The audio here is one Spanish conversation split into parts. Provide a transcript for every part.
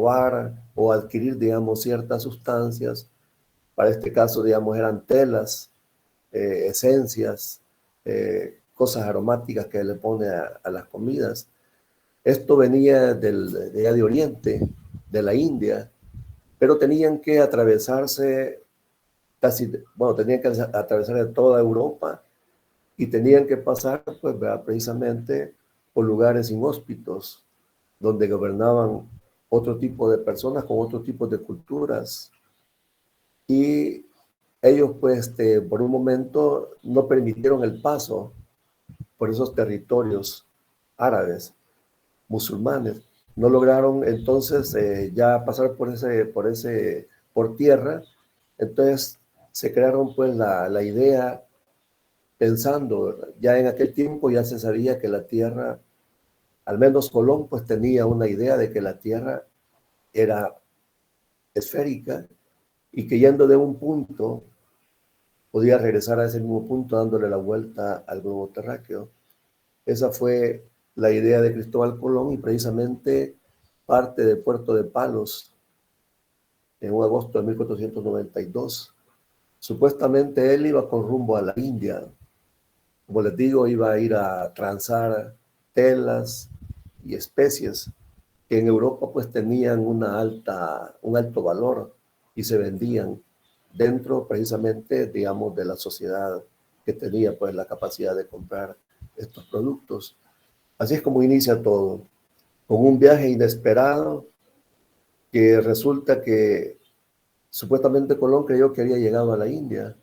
probar o adquirir, digamos, ciertas sustancias. Para este caso, digamos, eran telas, esencias, cosas aromáticas que le pone a las comidas. Esto venía de Oriente, de la India, pero tenían que atravesarse tenían que atravesar de toda Europa y tenían que pasar, pues, ¿verdad?, precisamente por lugares inhóspitos, donde gobernaban otro tipo de personas con otro tipo de culturas. Y ellos, pues, por un momento no permitieron el paso por esos territorios árabes, musulmanes. No lograron entonces ya pasar por tierra. Entonces se crearon, pues, la idea, pensando, ya en aquel tiempo ya se sabía que la tierra, al menos Colón, pues tenía una idea de que la tierra era esférica y que yendo de un punto podía regresar a ese mismo punto dándole la vuelta al globo terráqueo. Esa fue la idea de Cristóbal Colón y precisamente parte de Puerto de Palos en agosto de 1492. Supuestamente él iba con rumbo a la India. Como les digo, iba a ir a transar telas y especies que en Europa pues tenían un alto valor y se vendían dentro precisamente, digamos, de la sociedad que tenía pues la capacidad de comprar estos productos. Así es como inicia todo, con un viaje inesperado que resulta que supuestamente Colón creyó que había llegado a la India.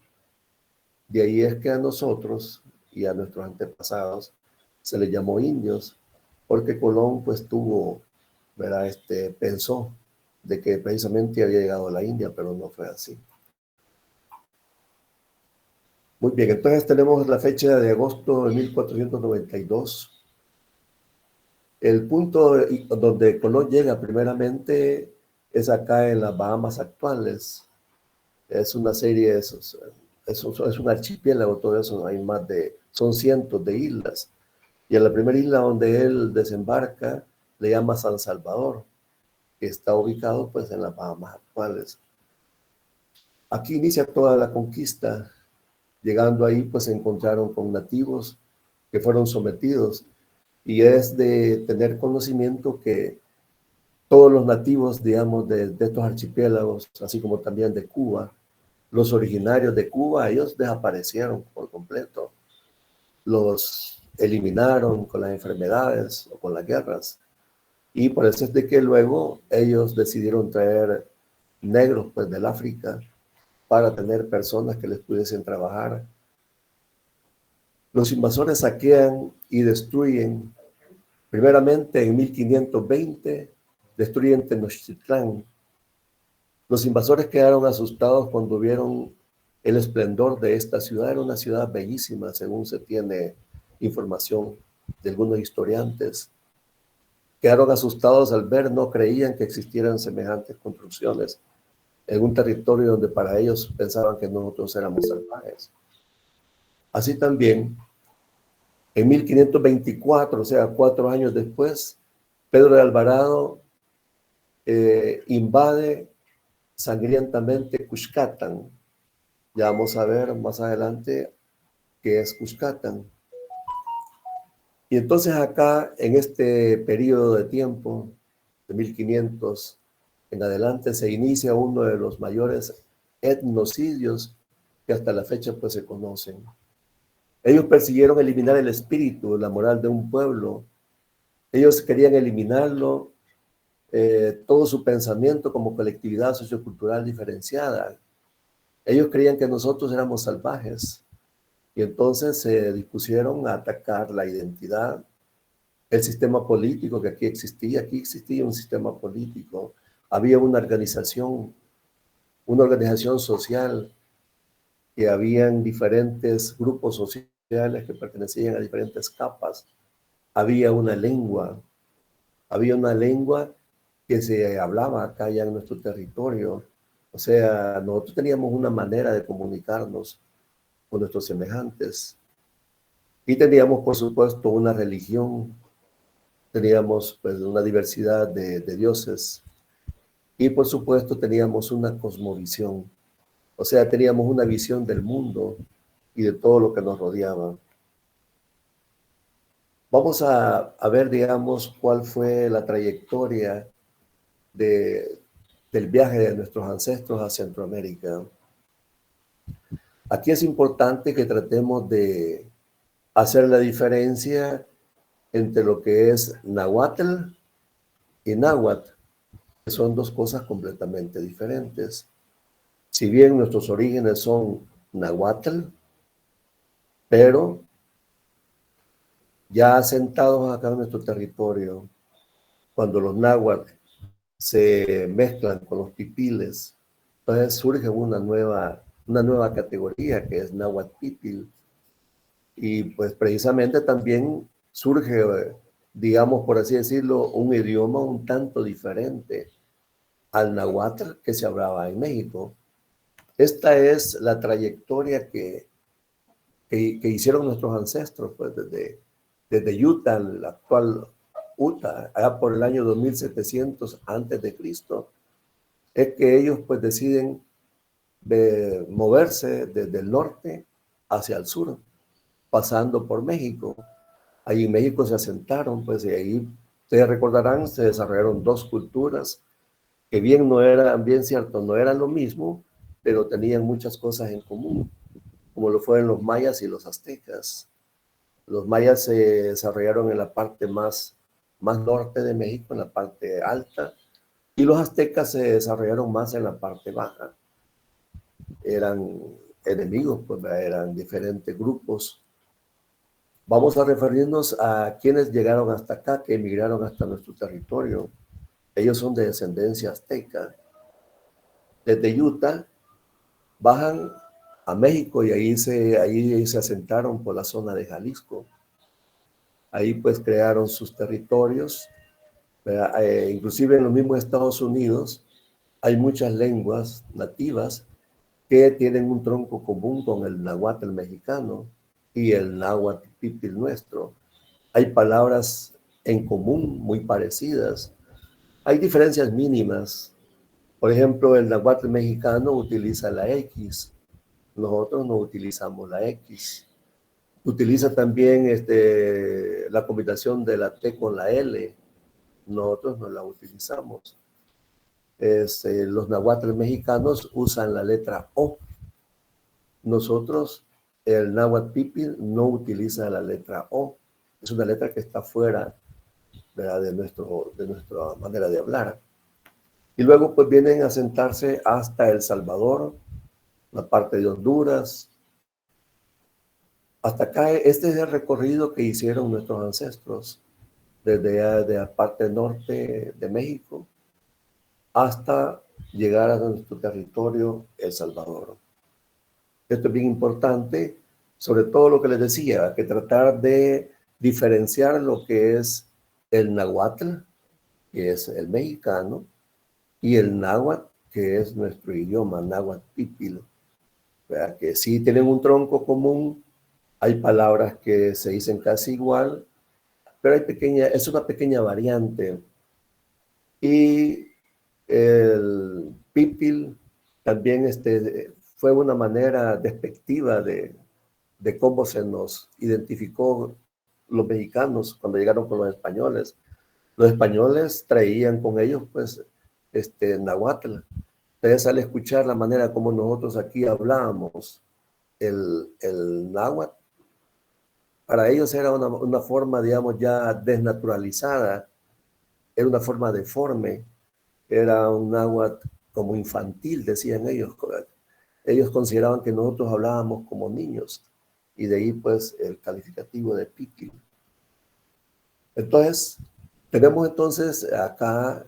De ahí es que a nosotros y a nuestros antepasados se les llamó indios, porque Colón pues ¿verdad? Pensó de que precisamente había llegado a la India, pero no fue así. Muy bien, entonces tenemos la fecha de agosto de 1492. El punto donde Colón llega primeramente es acá en las Bahamas actuales. Es una serie, es un archipiélago, todo eso, son cientos de islas. Y a la primera isla donde él desembarca le llama San Salvador, que está ubicado pues en las Bahamas actuales. Aquí inicia toda la conquista. Llegando ahí pues se encontraron con nativos que fueron sometidos, y es de tener conocimiento que todos los nativos, digamos, de estos archipiélagos, así como también de Cuba, los originarios de Cuba, ellos desaparecieron por completo. Los eliminaron con las enfermedades o con las guerras. Y por eso es de que luego ellos decidieron traer negros pues del África para tener personas que les pudiesen trabajar. Los invasores saquean y destruyen. Primeramente en 1520 destruyen Tenochtitlán. Los invasores quedaron asustados cuando vieron el esplendor de esta ciudad. Era una ciudad bellísima, según se tiene información de algunos historiantes. Quedaron asustados al ver, no creían que existieran semejantes construcciones en un territorio donde para ellos pensaban que nosotros éramos salvajes. Así también, en 1524, o sea, 4 años después, Pedro de Alvarado invade sangrientamente Cuscatán. Ya vamos a ver más adelante qué es Cuscatán. Y entonces acá, en este periodo de tiempo, de 1500 en adelante, se inicia uno de los mayores etnocidios que hasta la fecha pues se conocen. Ellos persiguieron eliminar el espíritu, la moral de un pueblo. Ellos querían eliminarlo, todo su pensamiento como colectividad sociocultural diferenciada. Ellos creían que nosotros éramos salvajes y entonces se dispusieron a atacar la identidad, el sistema político que aquí existía un sistema político, había una organización social, que habían diferentes grupos sociales que pertenecían a diferentes capas, había una lengua que se hablaba acá ya en nuestro territorio. O sea, nosotros teníamos una manera de comunicarnos con nuestros semejantes y teníamos, por supuesto, una religión, teníamos pues una diversidad de dioses. Y por supuesto teníamos una cosmovisión, o sea, teníamos una visión del mundo y de todo lo que nos rodeaba. Vamos a ver, digamos, cuál fue la trayectoria de, del viaje de nuestros ancestros a Centroamérica. Aquí es importante que tratemos de hacer la diferencia entre lo que es Nahuatl y Náhuatl, que son dos cosas completamente diferentes. Si bien nuestros orígenes son Nahuatl, pero ya asentados acá en nuestro territorio, cuando los náhuatl se mezclan con los pipiles, entonces surge una nueva categoría que es náhuatl pipil. Y pues precisamente también surge, digamos, por así decirlo, un idioma un tanto diferente al náhuatl que se hablaba en México. Esta es la trayectoria que hicieron nuestros ancestros, pues desde Utah, el actual Utah, allá por el año 2700 antes de Cristo, es que ellos pues deciden moverse desde el norte hacia el sur, pasando por México. Ahí en México se asentaron, pues, y ahí, ustedes recordarán, se desarrollaron dos culturas que bien no eran, bien cierto, no eran lo mismo, pero tenían muchas cosas en común, como lo fueron los mayas y los aztecas. Los mayas se desarrollaron en la parte más norte de México, en la parte alta, y los aztecas se desarrollaron más en la parte baja. Eran enemigos, pues eran diferentes grupos. Vamos a referirnos a quienes llegaron hasta acá, que emigraron hasta nuestro territorio. Ellos son de descendencia azteca. Desde Utah bajan a México y ahí se asentaron por la zona de Jalisco. Ahí pues crearon sus territorios. Inclusive en los mismos Estados Unidos hay muchas lenguas nativas que tienen un tronco común con el náhuatl mexicano y el náhuatl pipil nuestro. Hay palabras en común muy parecidas. Hay diferencias mínimas. Por ejemplo, el náhuatl mexicano utiliza la X. Nosotros no utilizamos la X. Utiliza también la combinación de la T con la L. Nosotros no la utilizamos. Los náhuatl mexicanos usan la letra O. Nosotros, el náhuatl pipil, no utiliza la letra O. Es una letra que está fuera, ¿verdad?, de nuestra manera de hablar. Y luego pues vienen a sentarse hasta El Salvador, la parte de Honduras. Hasta acá, este es el recorrido que hicieron nuestros ancestros, desde la parte norte de México hasta llegar a nuestro territorio, El Salvador. Esto es bien importante, sobre todo lo que les decía, que tratar de diferenciar lo que es el náhuatl, que es el mexicano, y el náhuatl, que es nuestro idioma, náhuatl pipil, ¿verdad? Que sí tienen un tronco común, hay palabras que se dicen casi igual, pero es una pequeña variante. Y el pipil también fue una manera despectiva de cómo se nos identificó los mexicanos cuando llegaron con los españoles. Los españoles traían con ellos, pues, náhuatl. Ustedes al escuchar la manera como nosotros aquí hablábamos el náhuatl, para ellos era una forma, digamos, ya desnaturalizada, era una forma deforme, era un náhuatl como infantil, decían ellos. Ellos consideraban que nosotros hablábamos como niños, y de ahí pues el calificativo de piqui. Entonces, tenemos entonces acá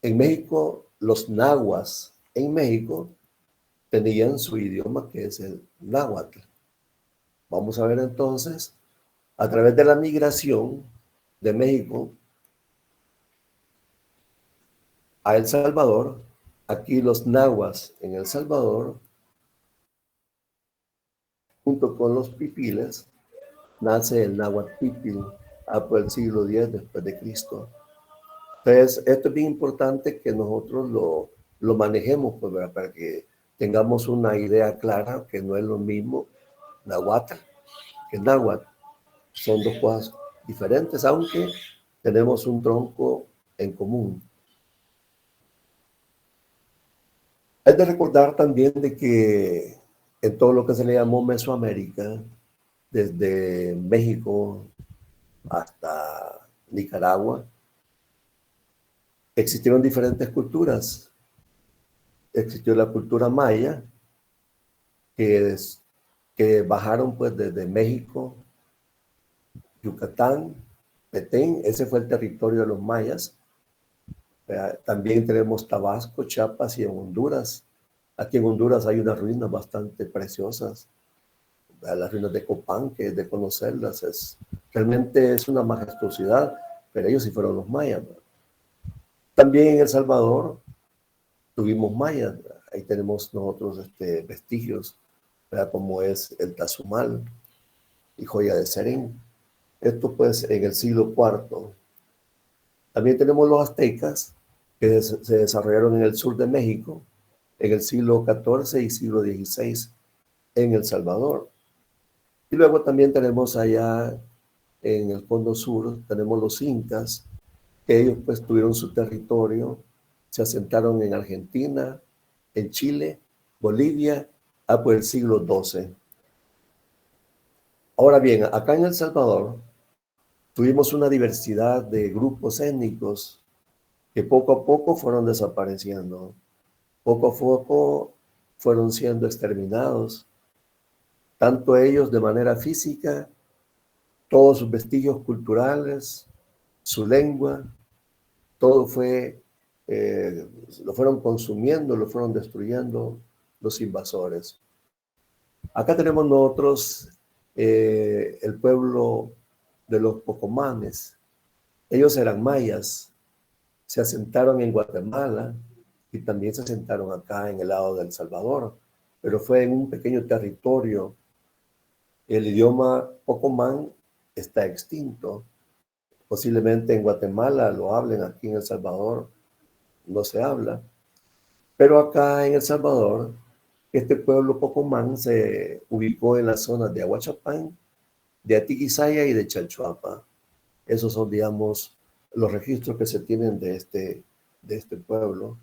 en México, los nahuas en México tenían su idioma, que es el náhuatl. Vamos a ver entonces, a través de la migración de México a El Salvador, aquí los nahuas en El Salvador, junto con los pipiles, nace el náhuatl pipil por el siglo X después de Cristo. Entonces, esto es bien importante que nosotros lo manejemos, pues, ¿verdad? Para que tengamos una idea clara que no es lo mismo Nahuatl que náhuatl. Son dos cosas diferentes, aunque tenemos un tronco en común. Es de recordar también de que en todo lo que se le llamó Mesoamérica, desde México hasta Nicaragua, existieron diferentes culturas. Existió la cultura maya, que bajaron pues desde México, Yucatán, Petén, ese fue el territorio de los mayas. También tenemos Tabasco, Chiapas y en Honduras. Aquí en Honduras hay unas ruinas bastante preciosas. Las ruinas de Copán, que de conocerlas realmente es una majestuosidad, pero ellos sí fueron los mayas. También en El Salvador tuvimos mayas. Ahí tenemos nosotros vestigios, ¿verdad? Como es el Tazumal y Joya de Serén. Esto pues en el siglo IV. También tenemos los aztecas, que se desarrollaron en el sur de México, en el siglo XIV y siglo XVI en El Salvador. Y luego también tenemos allá en el cono sur, tenemos los incas, que ellos pues tuvieron su territorio, se asentaron en Argentina, en Chile, Bolivia, por el siglo XII. Ahora bien, acá en El Salvador tuvimos una diversidad de grupos étnicos que poco a poco fueron desapareciendo, poco a poco fueron siendo exterminados, tanto ellos de manera física, todos sus vestigios culturales, su lengua, todo lo fueron consumiendo, lo fueron destruyendo los invasores. Acá tenemos nosotros el pueblo de los Pocomanes. Ellos eran mayas, se asentaron en Guatemala y también se asentaron acá en el lado de El Salvador, pero fue en un pequeño territorio. El idioma Pocomán está extinto. Posiblemente en Guatemala lo hablen, aquí en El Salvador no se habla. Pero acá en El Salvador, este pueblo Pocomán se ubicó en las zonas de Ahuachapán, de Atiquizaya y de Chalchuapa. Esos son, digamos, los registros que se tienen de este pueblo.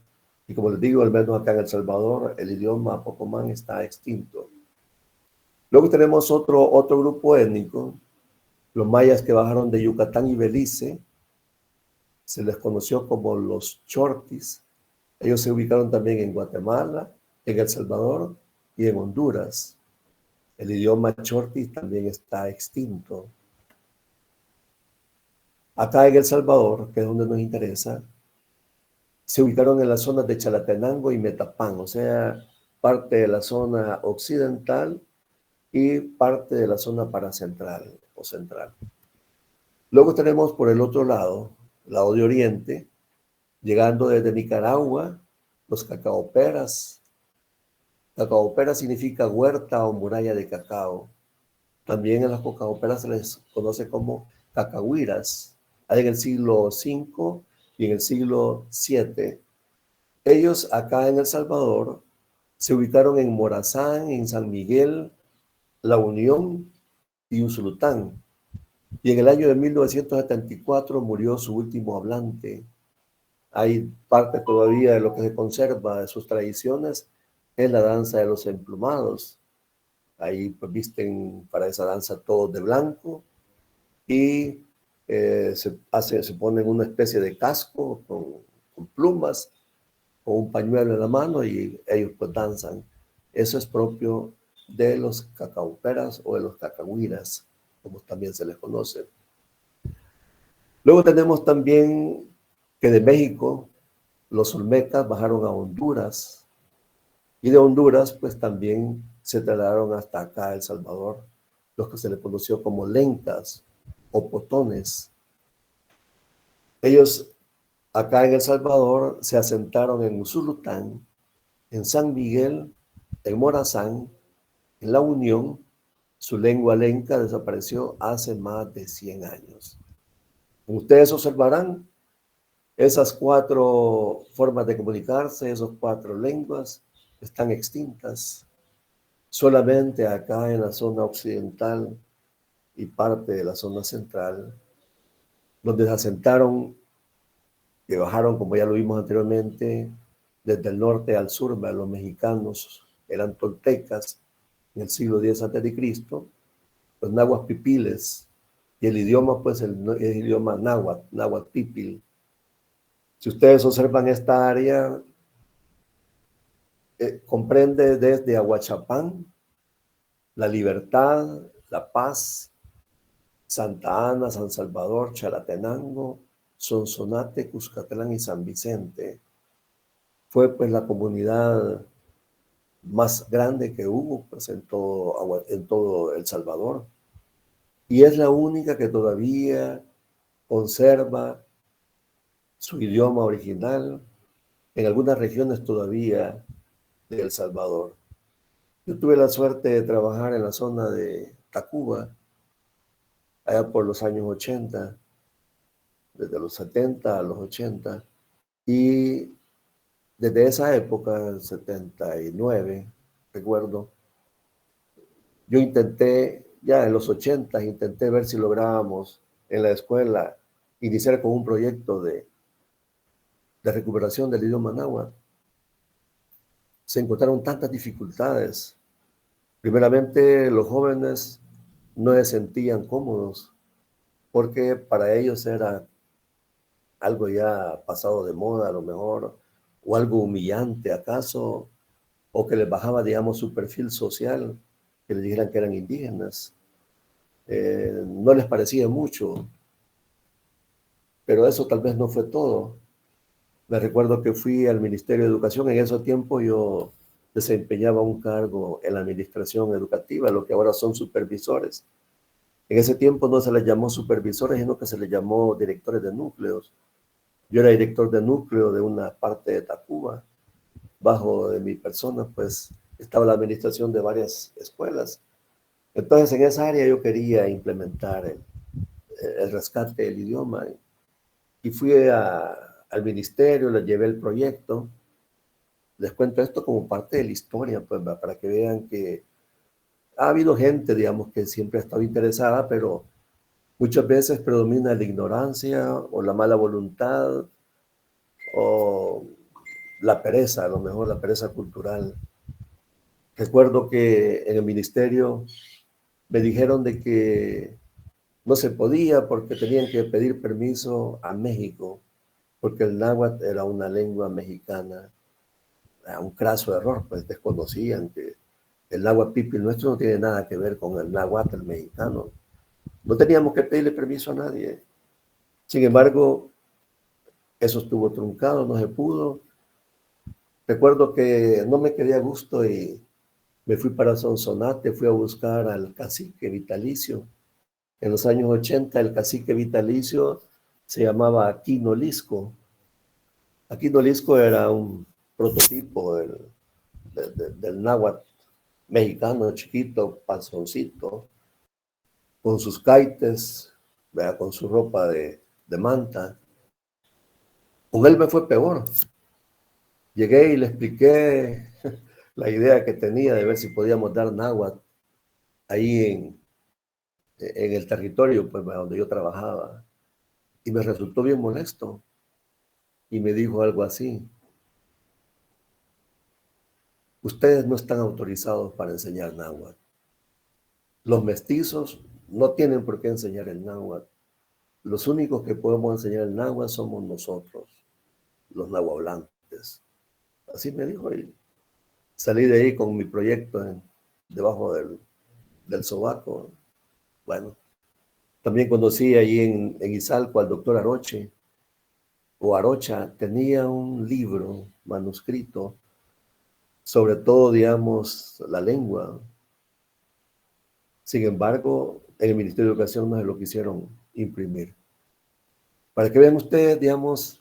Y como les digo, al menos acá en El Salvador, el idioma Pocomán está extinto. Luego tenemos otro grupo étnico, los mayas que bajaron de Yucatán y Belice, se les conoció como los chortis. Ellos se ubicaron también en Guatemala, en El Salvador y en Honduras. El idioma chortis también está extinto. Acá en El Salvador, que es donde nos interesa, se ubicaron en las zonas de Chalatenango y Metapán, o sea, parte de la zona occidental y parte de la zona paracentral o central. Luego tenemos por el otro lado de Oriente, llegando desde Nicaragua, los cacaoperas. Cacaopera significa huerta o muralla de cacao. También en las cacaoperas se les conoce como cacahuiras. Hay en el siglo V y en el siglo VII. Ellos acá en El Salvador se ubicaron en Morazán, en San Miguel, La Unión y Usulután. Y en el año de 1974 murió su último hablante. Hay parte todavía de lo que se conserva de sus tradiciones, es la danza de los emplumados. Ahí pues, visten para esa danza todos de blanco y se ponen una especie de casco con plumas, con un pañuelo en la mano y ellos pues danzan. Eso es propio de los cacauperas o de los cacahuiras, como también se les conoce. Luego tenemos también que de México los olmecas bajaron a Honduras y de Honduras pues también se trasladaron hasta acá a El Salvador, los que se les conoció como lencas o potones. Ellos acá en El Salvador se asentaron en Usulután, en San Miguel, en Morazán, en La Unión. Su lengua lenca desapareció hace más de 100 años. Como ustedes observarán, Esas cuatro formas de comunicarse, esas cuatro lenguas, están extintas. Solamente acá en la zona occidental y parte de la zona central, donde se asentaron, que bajaron, como ya lo vimos anteriormente, desde el norte al sur, los mexicanos eran toltecas en el siglo X a.C., los nahuas pipiles, y el idioma, pues, el idioma náhuatl, náhuatl pipil. Si ustedes observan esta área, comprende desde Aguachapán, La Libertad, La Paz, Santa Ana, San Salvador, Chalatenango, Sonsonate, Cuscatlán y San Vicente. Fue pues la comunidad más grande que hubo pues, en todo El Salvador. Y es la única que todavía conserva su idioma original en algunas regiones todavía de El Salvador. Yo tuve la suerte de trabajar en la zona de Tacuba, allá por los años 80, desde los 70 a los 80, y desde esa época, el 79, recuerdo, yo intenté, ya en los 80, intenté ver si lográbamos en la escuela iniciar con un proyecto de recuperación del idioma náhuatl. Se encontraron tantas dificultades. Primeramente, los jóvenes no se sentían cómodos porque para ellos era algo ya pasado de moda a lo mejor, o algo humillante acaso, o que les bajaba, digamos, su perfil social, que les dijeran que eran indígenas. No les parecía mucho, pero eso tal vez no fue todo. Me recuerdo que fui al Ministerio de Educación, en ese tiempo yo desempeñaba un cargo en la administración educativa, lo que ahora son supervisores. En ese tiempo no se les llamó supervisores, sino que se les llamó directores de núcleos. Yo era director de núcleo de una parte de Tacuba. Bajo de mi persona, pues, estaba la administración de varias escuelas. Entonces, en esa área yo quería implementar el rescate del idioma. Y fui al ministerio, les llevé el proyecto. Les cuento esto como parte de la historia, pues, para que vean que ha habido gente, digamos, que siempre ha estado interesada, pero muchas veces predomina la ignorancia o la mala voluntad o la pereza, a lo mejor la pereza cultural. Recuerdo que en el ministerio me dijeron de que no se podía porque tenían que pedir permiso a México, porque el náhuatl era una lengua mexicana. Un craso error, pues desconocían que el náhuatl pipil nuestro no tiene nada que ver con el náhuatl mexicano. No teníamos que pedirle permiso a nadie. Sin embargo, eso estuvo truncado, no se pudo. Recuerdo que no me quedé a gusto y me fui para Sonsonate, fui a buscar al cacique vitalicio. En los años 80 el cacique vitalicio se llamaba Aquino Lisco. Aquino Lisco era un prototipo del náhuatl mexicano, chiquito, panzoncito, con sus caites, ¿verdad? Con su ropa de manta. Con él me fue peor. Llegué y le expliqué la idea que tenía de ver si podíamos dar náhuatl ahí en el territorio pues, donde yo trabajaba. Y me resultó bien molesto. Y me dijo algo así: ustedes no están autorizados para enseñar náhuatl. Los mestizos no tienen por qué enseñar el náhuatl. Los únicos que podemos enseñar el náhuatl somos nosotros, los nahuablantes. Así me dijo y salí de ahí con mi proyecto debajo del sobaco. Bueno, también conocí ahí en Izalco al doctor Aroche, o Arocha. Tenía un libro manuscrito sobre todo, digamos, la lengua. Sin embargo, en el Ministerio de Educación no se lo quisieron imprimir. Para que vean ustedes, digamos,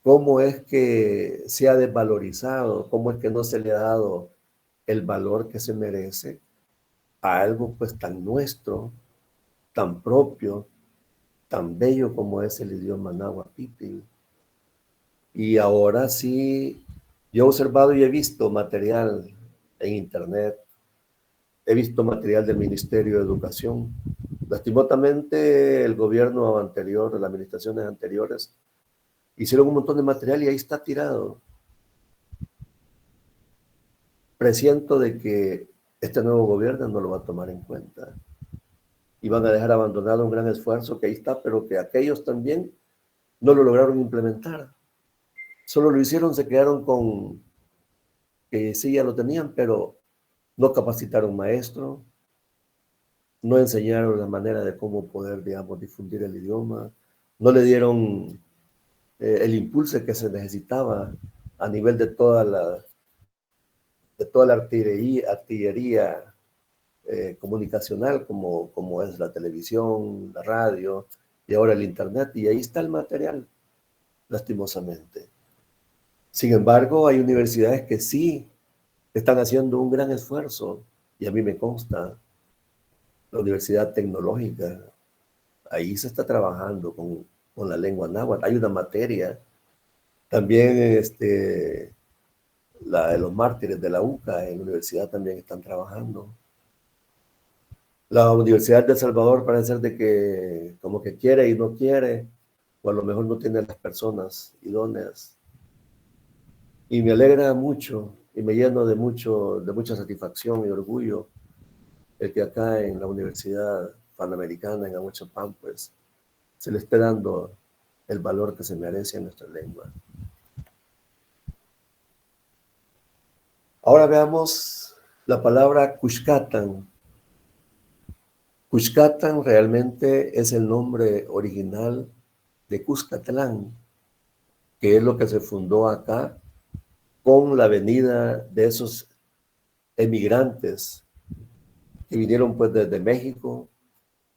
cómo es que se ha desvalorizado, cómo es que no se le ha dado el valor que se merece a algo pues tan nuestro, tan propio, tan bello como es el idioma náhuatl pipil. Y ahora sí, yo he observado y he visto material en internet, he visto material del Ministerio de Educación. Lastimosamente, el gobierno anterior, las administraciones anteriores, hicieron un montón de material y ahí está tirado. Presiento de que este nuevo gobierno no lo va a tomar en cuenta y van a dejar abandonado un gran esfuerzo que ahí está, pero que aquellos también no lo lograron implementar. Solo lo hicieron, se quedaron con que sí ya lo tenían, pero no capacitaron maestros, no enseñaron la manera de cómo poder, digamos, difundir el idioma, no le dieron el impulso que se necesitaba a nivel de toda la artillería comunicacional, como es la televisión, la radio y ahora el internet, y ahí está el material, lastimosamente. Sin embargo, hay universidades que sí están haciendo un gran esfuerzo, y a mí me consta, la Universidad Tecnológica, ahí se está trabajando con la lengua náhuatl. Hay una materia, también la de los mártires de la UCA en la universidad también están trabajando. La Universidad de El Salvador parece ser de que como que quiere y no quiere, o a lo mejor no tiene las personas idóneas. Y me alegra mucho y me lleno de mucha satisfacción y orgullo el que acá en la Universidad Panamericana, en Ahuachapán, pues se le esté dando el valor que se merece a nuestra lengua. Ahora veamos la palabra Cuxcatán. Cuxcatán realmente es el nombre original de Cuscatlán, que es lo que se fundó acá con la venida de esos emigrantes que vinieron pues desde México,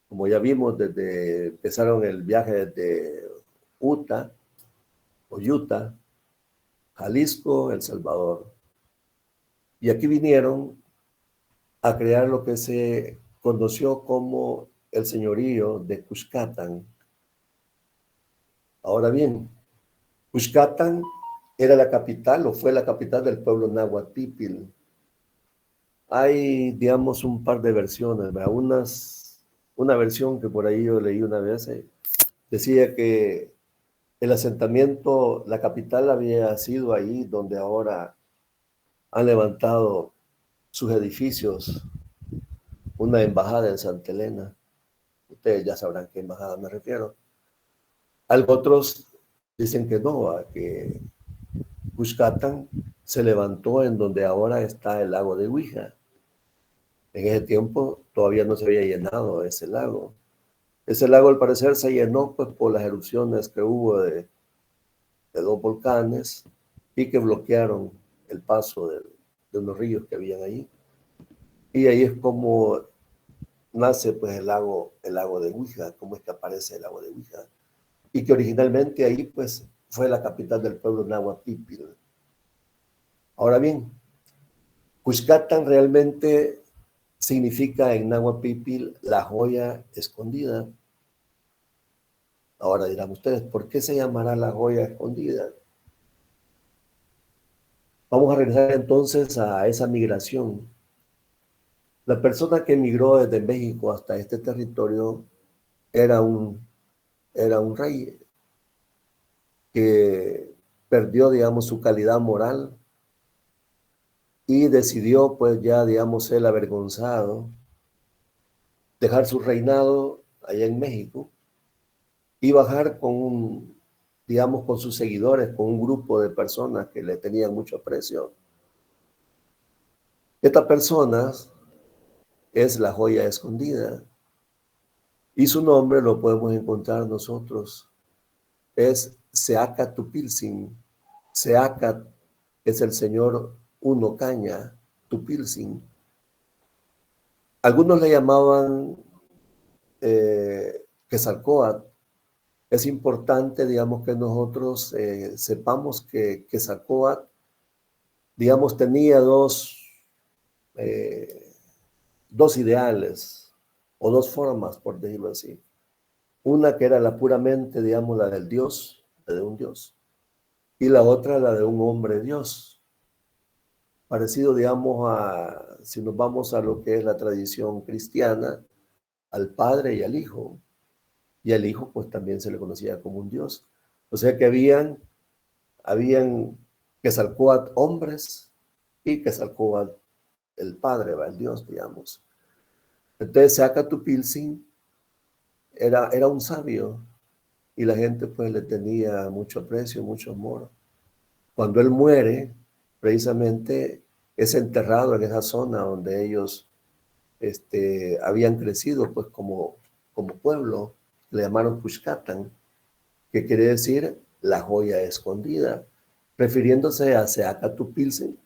como ya vimos, empezaron el viaje desde Utah, Jalisco, El Salvador. Y aquí vinieron a crear lo que se conoció como el señorío de Cuscatán. Ahora bien, Cuscatán era la capital o fue la capital del pueblo náhuatl Pipil. Hay, digamos, un par de versiones, ¿verdad? Una versión que por ahí yo leí una vez, decía que el asentamiento, la capital había sido ahí donde ahora han levantado sus edificios, una embajada en Santa Elena. Ustedes ya sabrán qué embajada me refiero. Algo otros dicen que no, que Cuscatán se levantó en donde ahora está el lago de Huija. En ese tiempo todavía no se había llenado ese lago. Ese lago al parecer se llenó pues, por las erupciones que hubo de dos volcanes y que bloquearon el paso de unos ríos que habían ahí. Y ahí es como nace pues el lago de Huija, cómo es que aparece el lago de Huija. Y que originalmente ahí pues fue la capital del pueblo náhuatl Pipil. Ahora bien, Cuscatán realmente significa en náhuatl Pipil la joya escondida. Ahora dirán ustedes, ¿por qué se llamará la joya escondida? Vamos a regresar entonces a esa migración. La persona que emigró desde México hasta este territorio era era un rey que perdió, digamos, su calidad moral y decidió, pues ya, digamos, él avergonzado, dejar su reinado allá en México y bajar digamos, con sus seguidores, con un grupo de personas que le tenían mucho aprecio. Esta persona es la joya escondida y su nombre lo podemos encontrar nosotros. Es Seaca Tupilzin. Seaca es el señor Uno Caña Tupilzin. Algunos le llamaban Quetzalcóatl. Es importante, digamos, que nosotros sepamos que Quetzalcóatl, digamos, tenía eh, dos ideales o dos formas, por decirlo así. Una que era la puramente, digamos, la del Dios, la de un Dios. y la otra la de un hombre Dios. Parecido, digamos, si nos vamos a lo que es la tradición cristiana, al Padre y al Hijo. Y al Hijo, pues también se le conocía como un Dios. O sea que habían Quetzalcóatl hombres y Quetzalcóatl el Padre, el Dios, digamos. Entonces, Zacatupiltzin era un sabio y la gente pues le tenía mucho aprecio, mucho amor. Cuando él muere, precisamente es enterrado en esa zona donde ellos habían crecido pues como pueblo, le llamaron Puxcatán, que quiere decir la joya escondida, refiriéndose a Seacatupiltzin,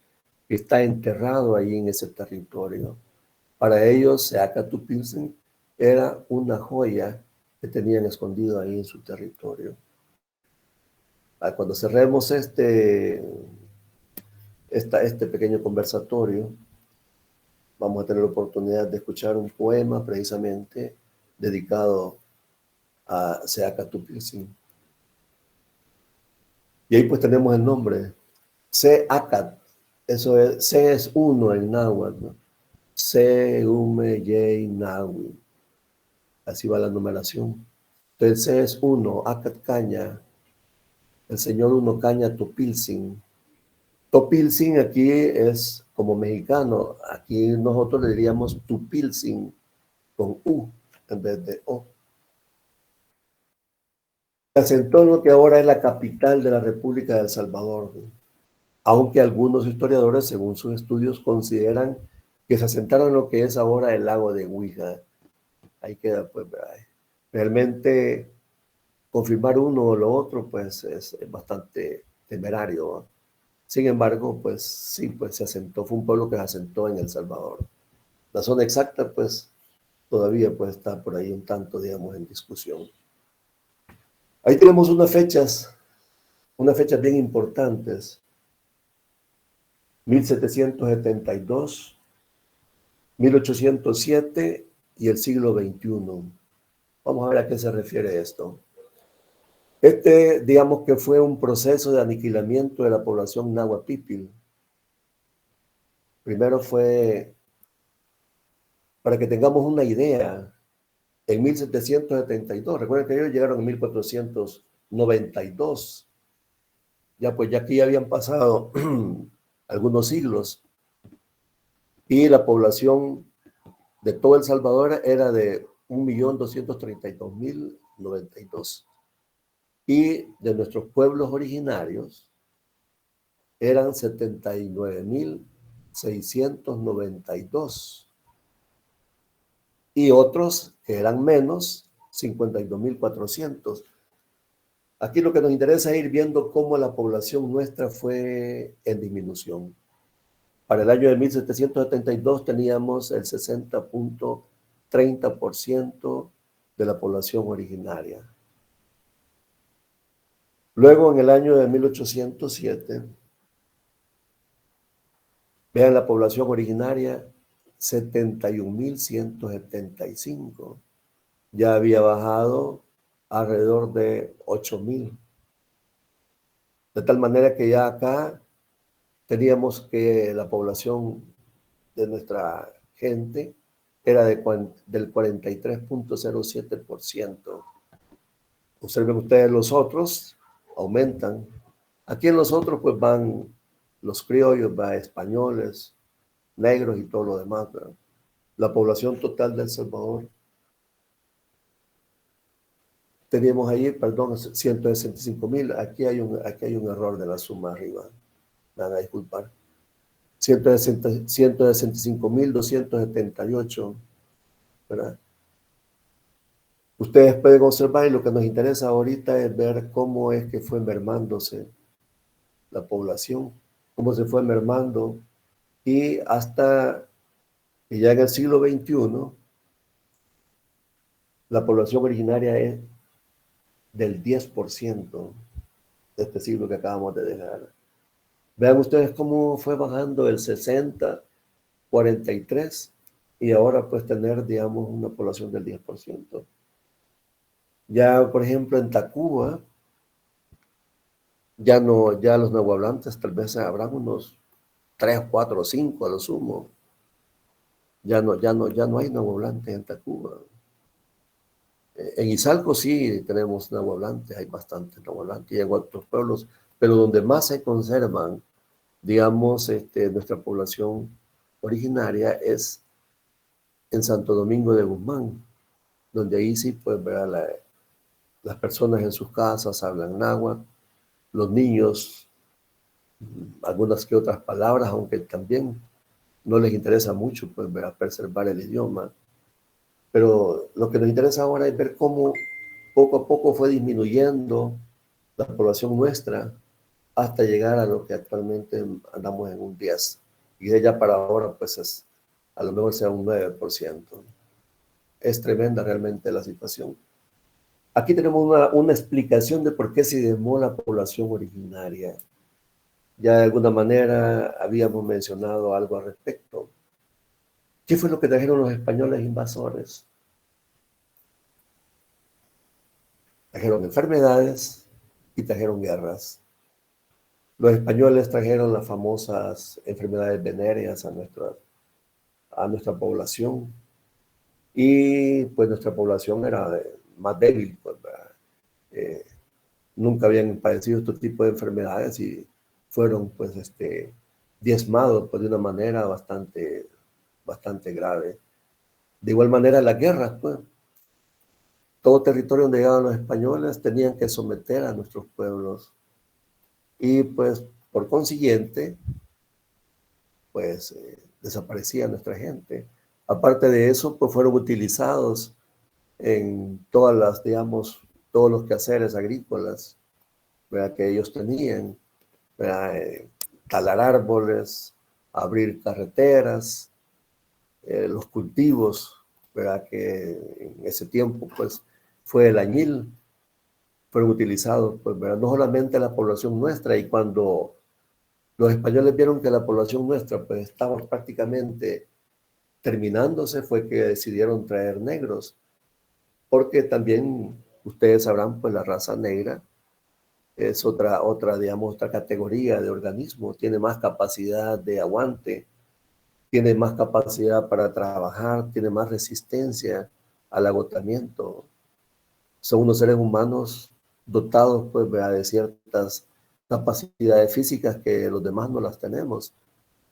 que está enterrado ahí en ese territorio. Para ellos, Seacatupiltzin era una joya que tenían escondido ahí en su territorio. Cuando cerremos este pequeño conversatorio, vamos a tener la oportunidad de escuchar un poema precisamente dedicado a Seacatupiltzin. Y ahí pues tenemos el nombre, Seacat. Eso es, Se es uno en náhuatl, ¿no? Se, Ume, Yei, Nahui. Así va la numeración. Entonces, Se es uno, Acat Caña, el señor uno Caña Topiltzin. Topiltzin aquí es como mexicano, aquí nosotros le diríamos Tupiltzin con U en vez de O. Se asentó en lo que ahora es la capital de la República de El Salvador, aunque algunos historiadores, según sus estudios, consideran que se asentaron en lo que es ahora el lago de Huija. Ahí queda, pues, realmente confirmar uno o lo otro, pues, es bastante temerario. Sin embargo, pues, sí, pues, se asentó, fue un pueblo que se asentó en El Salvador. La zona exacta, pues, todavía puede estar por ahí un tanto, digamos, en discusión. Ahí tenemos unas fechas bien importantes. 1772, 1807 y el siglo XXI. Vamos a ver a qué se refiere esto. Digamos que fue un proceso de aniquilamiento de la población náhuatl. Primero fue, para que tengamos una idea, en 1772, recuerden que ellos llegaron en 1492, ya pues ya aquí ya habían pasado algunos siglos, y la población de todo El Salvador era de 1.232.092. Y de nuestros pueblos originarios eran 79.692. Y otros que eran menos, 52.400. Aquí lo que nos interesa es ir viendo cómo la población nuestra fue en disminución. Para el año de 1772 teníamos el 60.30% de la población originaria. Luego, en el año de 1807, vean la población originaria, 71.175. Ya había bajado alrededor de 8.000. De tal manera que ya acá teníamos que la población de nuestra gente era del 43.07%. Observen ustedes los otros, aumentan. Aquí en los otros pues van los criollos, va españoles, negros y todo lo demás, ¿verdad? La población total de El Salvador, teníamos ahí, perdón, 165.000. Aquí hay un error de la suma arriba, me van a disculpar. 165.278, ¿verdad? Ustedes pueden observar y lo que nos interesa ahorita es ver cómo es que fue mermándose la población, cómo se fue mermando y hasta que ya en el siglo XXI la población originaria es del 10% de este siglo que acabamos de dejar. Vean ustedes cómo fue bajando el 60, 43 y ahora pues tener, digamos, una población del 10%. Ya, por ejemplo, en Tacuba, Ya no, ya los nuevohablantes tal vez habrán unos 3, 4 o 5 a lo sumo. Ya no hay nuevohablantes en Tacuba. En Izalco sí tenemos nuevohablantes, hay bastantes nuevohablantes, y en otros pueblos, pero donde más se conservan, digamos, nuestra población originaria es en Santo Domingo de Guzmán, donde ahí sí, pues, las personas en sus casas hablan náhuatl, los niños, algunas que otras palabras, aunque también no les interesa mucho, pues, preservar el idioma. Pero lo que nos interesa ahora es ver cómo poco a poco fue disminuyendo la población nuestra hasta llegar a lo que actualmente andamos en un 10. Y de allá para ahora, pues a lo mejor sea un 9%. Es tremenda realmente la situación. Aquí tenemos una explicación de por qué se diezmó la población originaria. Ya de alguna manera habíamos mencionado algo al respecto. ¿Qué fue lo que trajeron los españoles invasores? Trajeron enfermedades y trajeron guerras. Los españoles trajeron las famosas enfermedades venéreas a nuestra población y pues nuestra población era más débil, pues, eh, nunca habían padecido este tipo de enfermedades y fueron pues diezmados pues, de una manera bastante grave. De igual manera las guerras, pues, todo territorio donde llegaban los españoles tenían que someter a nuestros pueblos y pues por consiguiente pues desaparecía nuestra gente. Aparte de eso, pues fueron utilizados en todas las, digamos, todos los quehaceres agrícolas, ¿verdad? Que ellos tenían, ¿verdad? Talar árboles, abrir carreteras, los cultivos, ¿verdad? Que en ese tiempo pues fue el añil, fueron utilizados, pues, ¿verdad? No solamente la población nuestra, y cuando los españoles vieron que la población nuestra pues estaba prácticamente terminándose, fue que decidieron traer negros, porque también ustedes sabrán, pues la raza negra es digamos, otra categoría de organismo, tiene más capacidad de aguante, tiene más capacidad para trabajar, tiene más resistencia al agotamiento. Son unos seres humanos dotados, pues, de ciertas capacidades físicas que los demás no las tenemos.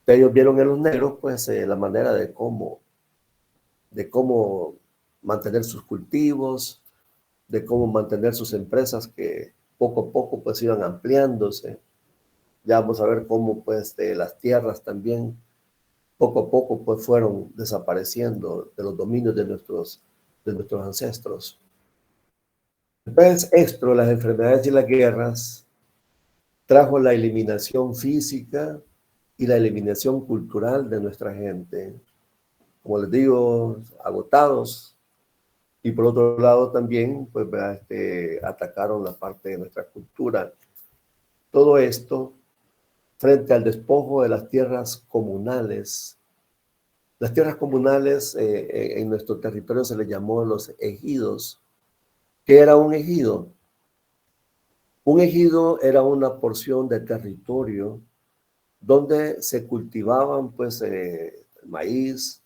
Ellos vieron en los negros, pues, la manera de cómo mantener sus cultivos, de cómo mantener sus empresas que poco a poco pues iban ampliándose. Ya vamos a ver cómo pues las tierras también poco a poco pues fueron desapareciendo de los dominios de nuestros ancestros. Entonces esto, las enfermedades y las guerras, trajo la eliminación física y la eliminación cultural de nuestra gente. Como les digo, agotados. Y por otro lado también, pues, atacaron la parte de nuestra cultura. Todo esto frente al despojo de las tierras comunales. Las tierras comunales en nuestro territorio se les llamó los ejidos. ¿Qué era un ejido? Un ejido era una porción de territorio donde se cultivaban pues maíz,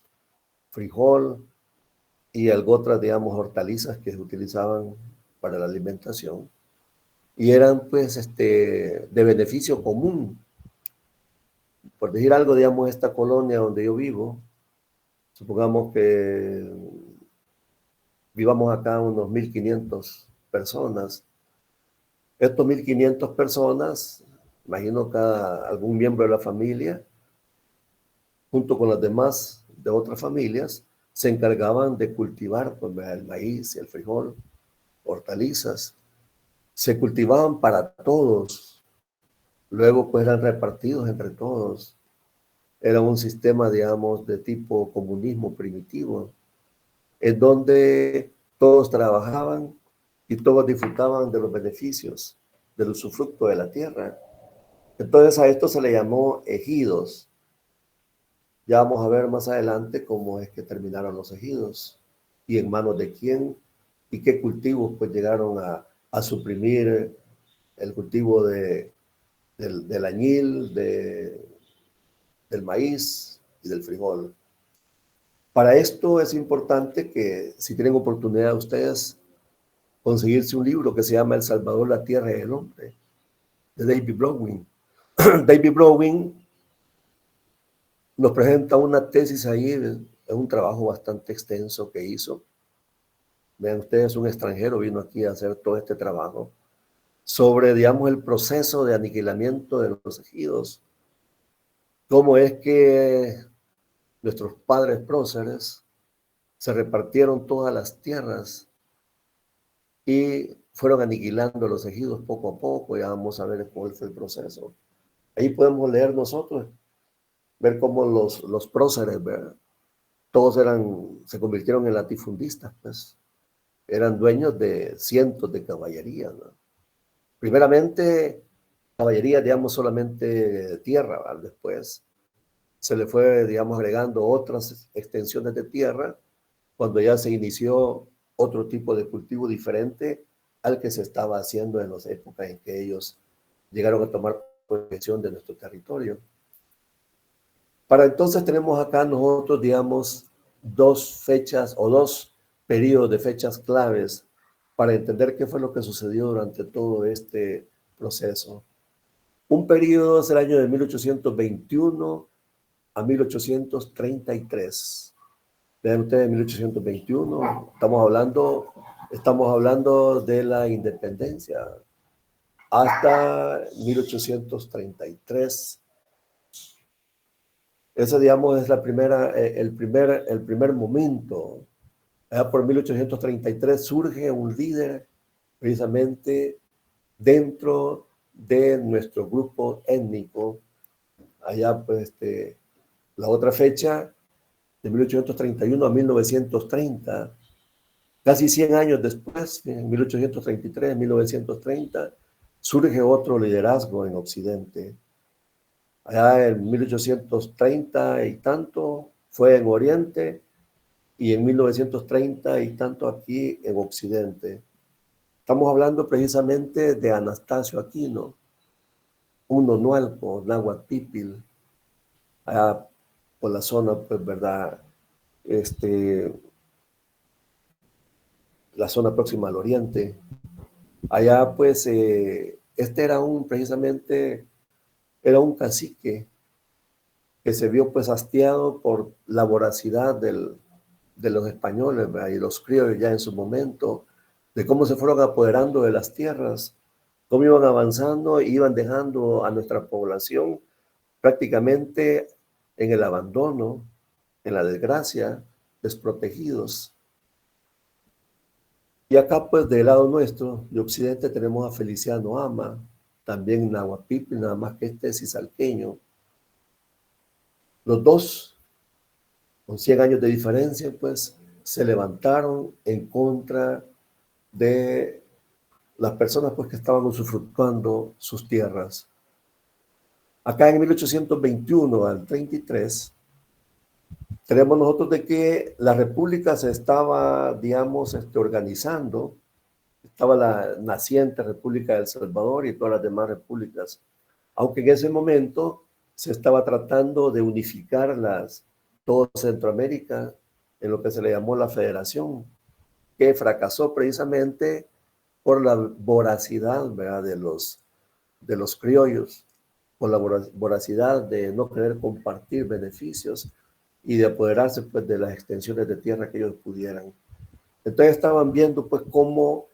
frijol y algo otras, digamos, hortalizas que se utilizaban para la alimentación y eran pues de beneficio común. Por decir algo, digamos, esta colonia donde yo vivo, supongamos que vivamos acá unos 1.500 personas. Estos 1.500 personas, imagino cada algún miembro de la familia, junto con las demás de otras familias, se encargaban de cultivar pues, el maíz, el frijol, hortalizas. Se cultivaban para todos. Luego pues eran repartidos entre todos. Era un sistema, digamos, de tipo comunismo primitivo, en donde todos trabajaban y todos disfrutaban de los beneficios, del usufructo de la tierra. Entonces a esto se le llamó ejidos. Ya vamos a ver más adelante cómo es que terminaron los ejidos y en manos de quién y qué cultivos pues llegaron a suprimir el cultivo del añil, del maíz y del frijol. Para esto es importante que, si tienen oportunidad ustedes, conseguirse un libro que se llama El Salvador, la Tierra y el Hombre, de David Baldwin. David Baldwin nos presenta una tesis ahí, es un trabajo bastante extenso que hizo. Vean ustedes, un extranjero vino aquí a hacer todo este trabajo sobre, digamos, el proceso de aniquilamiento de los ejidos. Cómo es que nuestros padres próceres se repartieron todas las tierras y fueron aniquilando los ejidos poco a poco. Ya vamos a ver cuál fue el proceso. Ahí podemos leer nosotros, ver cómo los próceres, ¿verdad? Todos se convirtieron en latifundistas, pues. Eran dueños de cientos de caballerías, ¿no? Primeramente, caballería, digamos, solamente tierra, ¿verdad? Después se le fue, digamos, agregando otras extensiones de tierra cuando ya se inició otro tipo de cultivo diferente al que se estaba haciendo en las épocas en que ellos llegaron a tomar posesión de nuestro territorio. Para entonces tenemos acá nosotros, digamos, dos fechas o dos periodos de fechas claves para entender qué fue lo que sucedió durante todo este proceso. Un periodo es el año de 1821 a 1833. Vean ustedes, 1821, estamos hablando de la independencia hasta 1833. Ese, digamos, es el primer momento. Allá por 1833 surge un líder precisamente dentro de nuestro grupo étnico. Allá, pues, la otra fecha, de 1831 a 1930, casi 100 años después, en 1833, 1930, surge otro liderazgo en Occidente. Allá en 1830 y tanto fue en Oriente y en 1930 y tanto aquí en Occidente. Estamos hablando precisamente de Anastasio Aquino, un nonualco, náhuatl pipil, allá por la zona, pues, ¿verdad? La zona próxima al Oriente. Allá, pues, este precisamente, era un cacique que se vio, pues, hastiado por la voracidad de los españoles, ¿verdad? Y los criollos ya en su momento, de cómo se fueron apoderando de las tierras, cómo iban avanzando e iban dejando a nuestra población prácticamente en el abandono, en la desgracia, desprotegidos. Y acá, pues, del lado nuestro, de Occidente, tenemos a Feliciano Ama, también náhuatl, nada más que este es cisalqueño. Los dos, con 100 años de diferencia, pues, se levantaron en contra de las personas, pues, que estaban usufructuando sus tierras. Acá en 1821 al 33, tenemos nosotros de que la república se estaba, digamos, organizando. Estaba la naciente República de El Salvador y todas las demás repúblicas, aunque en ese momento se estaba tratando de unificar todo Centroamérica en lo que se le llamó la Federación, que fracasó precisamente por la voracidad, ¿verdad?, de los criollos, por la voracidad de no querer compartir beneficios y de apoderarse, pues, de las extensiones de tierra que ellos pudieran. Entonces estaban viendo, pues, cómo,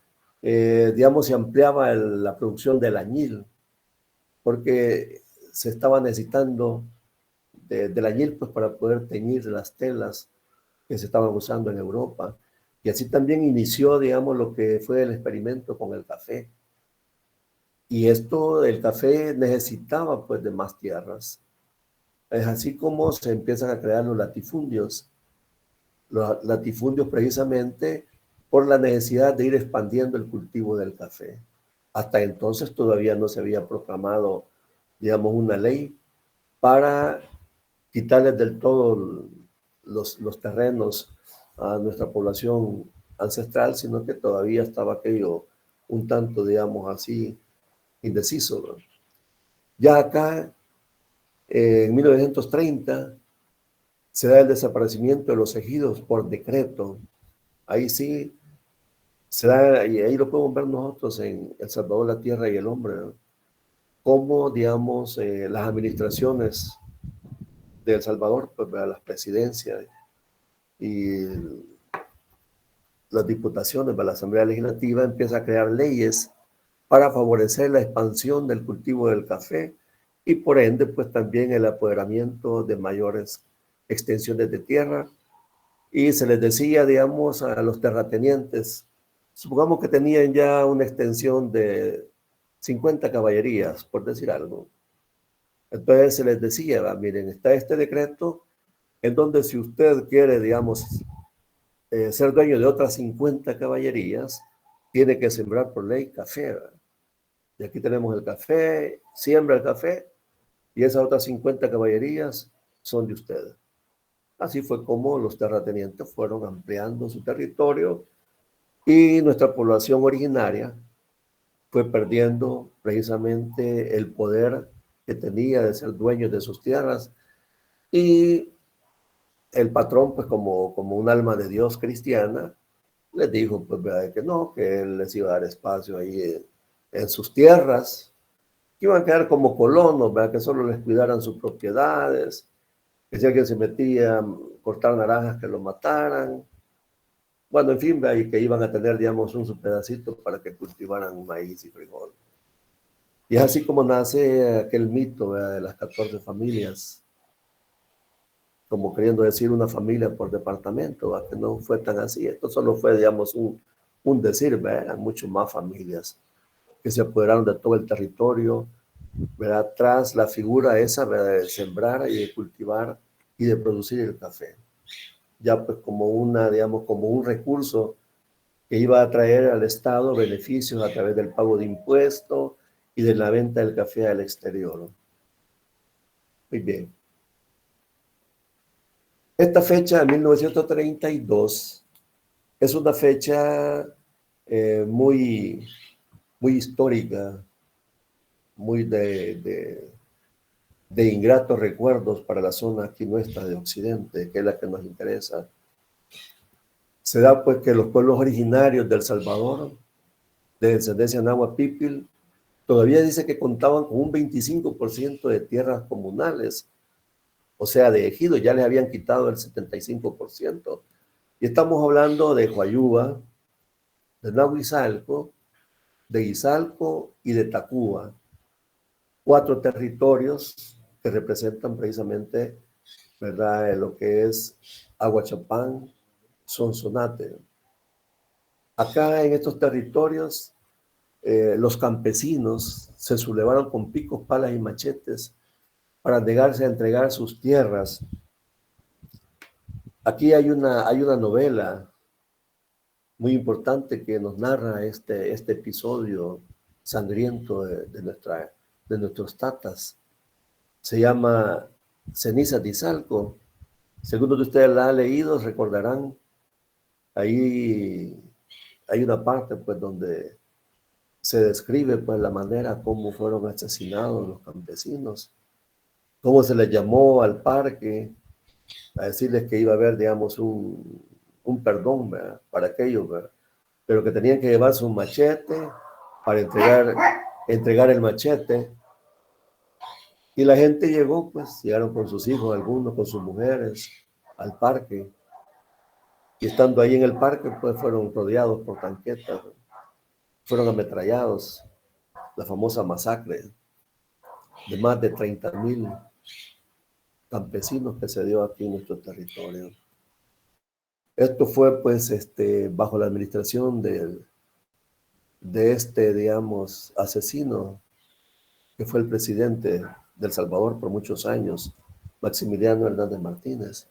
digamos, se ampliaba la producción del añil, porque se estaba necesitando del añil, pues, para poder teñir las telas que se estaban usando en Europa. Y así también inició, digamos, lo que fue el experimento con el café. Y esto, el café necesitaba, pues, de más tierras. Es así como se empiezan a crear los latifundios. Los latifundios precisamente por la necesidad de ir expandiendo el cultivo del café. Hasta entonces todavía no se había proclamado, digamos, una ley para quitarles del todo los terrenos a nuestra población ancestral, sino que todavía estaba aquello un tanto, digamos así, indeciso, ¿no? Ya acá, en 1930, se da el desaparecimiento de los ejidos por decreto. Ahí sí se da, y ahí lo podemos ver nosotros en El Salvador, la tierra y el hombre, ¿no? Cómo, digamos, las administraciones de El Salvador, pues, las presidencias y las diputaciones, la Asamblea Legislativa empieza a crear leyes para favorecer la expansión del cultivo del café y por ende, pues también el apoderamiento de mayores extensiones de tierra. Y se les decía, digamos, a los terratenientes, supongamos que tenían ya una extensión de 50 caballerías, por decir algo. Entonces se les decía, miren, está este decreto en donde si usted quiere, digamos, ser dueño de otras 50 caballerías, tiene que sembrar por ley café, ¿verdad? Y aquí tenemos el café, siembra el café, y esas otras 50 caballerías son de ustedes. Así fue como los terratenientes fueron ampliando su territorio y nuestra población originaria fue perdiendo precisamente el poder que tenía de ser dueños de sus tierras. Y el patrón, pues como un alma de Dios cristiana, les dijo pues, ¿verdad? Que no, que él les iba a dar espacio ahí en sus tierras, que iban a quedar como colonos, ¿verdad? Que solo les cuidaran sus propiedades, que si alguien se metía a cortar naranjas, que lo mataran. Bueno, en fin, ¿verdad? Y que iban a tener, digamos, un su pedacito para que cultivaran maíz y frijol. Y es así como nace aquel mito, ¿verdad? De las 14 familias, como queriendo decir una familia por departamento, ¿verdad? Que no fue tan así. Esto solo fue, digamos, un decir, ¿verdad? Eran mucho más familias que se apoderaron de todo el territorio, ¿verdad? Tras la figura esa, ¿verdad? De sembrar y de cultivar y de producir el café. Ya pues como una, digamos, como un recurso que iba a traer al Estado beneficios a través del pago de impuestos y de la venta del café al exterior. Muy bien. Esta fecha de 1932 es una fecha muy, muy histórica, muy de ingratos recuerdos para la zona aquí nuestra de Occidente, que es la que nos interesa. Se da pues que los pueblos originarios de El Salvador, de descendencia náhuatl pipil, todavía dice que contaban con un 25% de tierras comunales, o sea, de ejidos, ya les habían quitado el 75%. Y estamos hablando de Huayuba, de Nahuizalco, de Izalco y de Tacuba, 4 territorios que representan precisamente, ¿verdad?, lo que es Aguachapán, Sonsonate. Acá en estos territorios, los campesinos se sublevaron con picos, palas y machetes para negarse a entregar sus tierras. Aquí hay una novela muy importante que nos narra este episodio sangriento de nuestros tatas. Se llama Cenizas de Izalco. Según ustedes la han leído, recordarán, ahí hay una parte pues donde se describe pues la manera como fueron asesinados los campesinos, cómo se les llamó al parque a decirles que iba a haber, digamos, un perdón, ¿verdad?, para aquellos, ¿verdad?, pero que tenían que llevar su machete para entregar el machete. Y la gente llegó, pues, llegaron con sus hijos, algunos con sus mujeres, al parque. Y estando ahí en el parque, pues, fueron rodeados por tanquetas, fueron ametrallados, la famosa masacre de más de 30,000 campesinos que se dio aquí en nuestro territorio. Esto fue, pues, bajo la administración de digamos, asesino, que fue el presidente de El Salvador por muchos años, Maximiliano Hernández Martínez.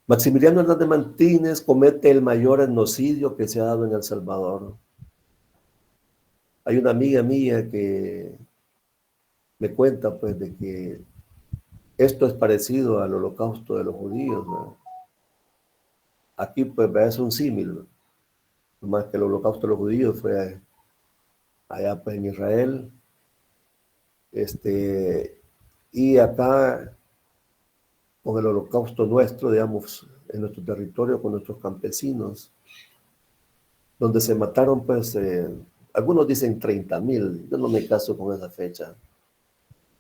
Maximiliano Hernández Martínez comete el mayor genocidio que se ha dado en El Salvador. Hay una amiga mía que me cuenta, pues, de que esto es parecido al holocausto de los judíos, ¿no? Aquí, pues, es un símil, ¿no? Más que el holocausto de los judíos fue allá pues en Israel, y acá con el holocausto nuestro, digamos, en nuestro territorio, con nuestros campesinos, donde se mataron, pues, algunos dicen 30,000, yo no me caso con esa fecha.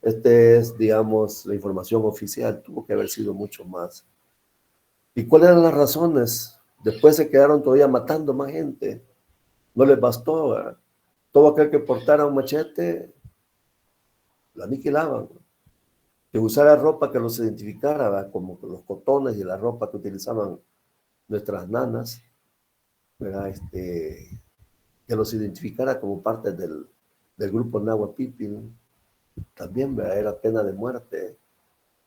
Es, digamos, la información oficial, tuvo que haber sido mucho más. ¿Y cuáles eran las razones? Después se quedaron todavía matando más gente, no les bastó, ¿verdad? Todo aquel que portara un machete, lo aniquilaban. Que usara ropa que los identificara, ¿verdad? Como los cotones y la ropa que utilizaban nuestras nanas, ¿verdad? Que los identificara como parte del grupo Nahua Pipil, también, ¿verdad? Era pena de muerte.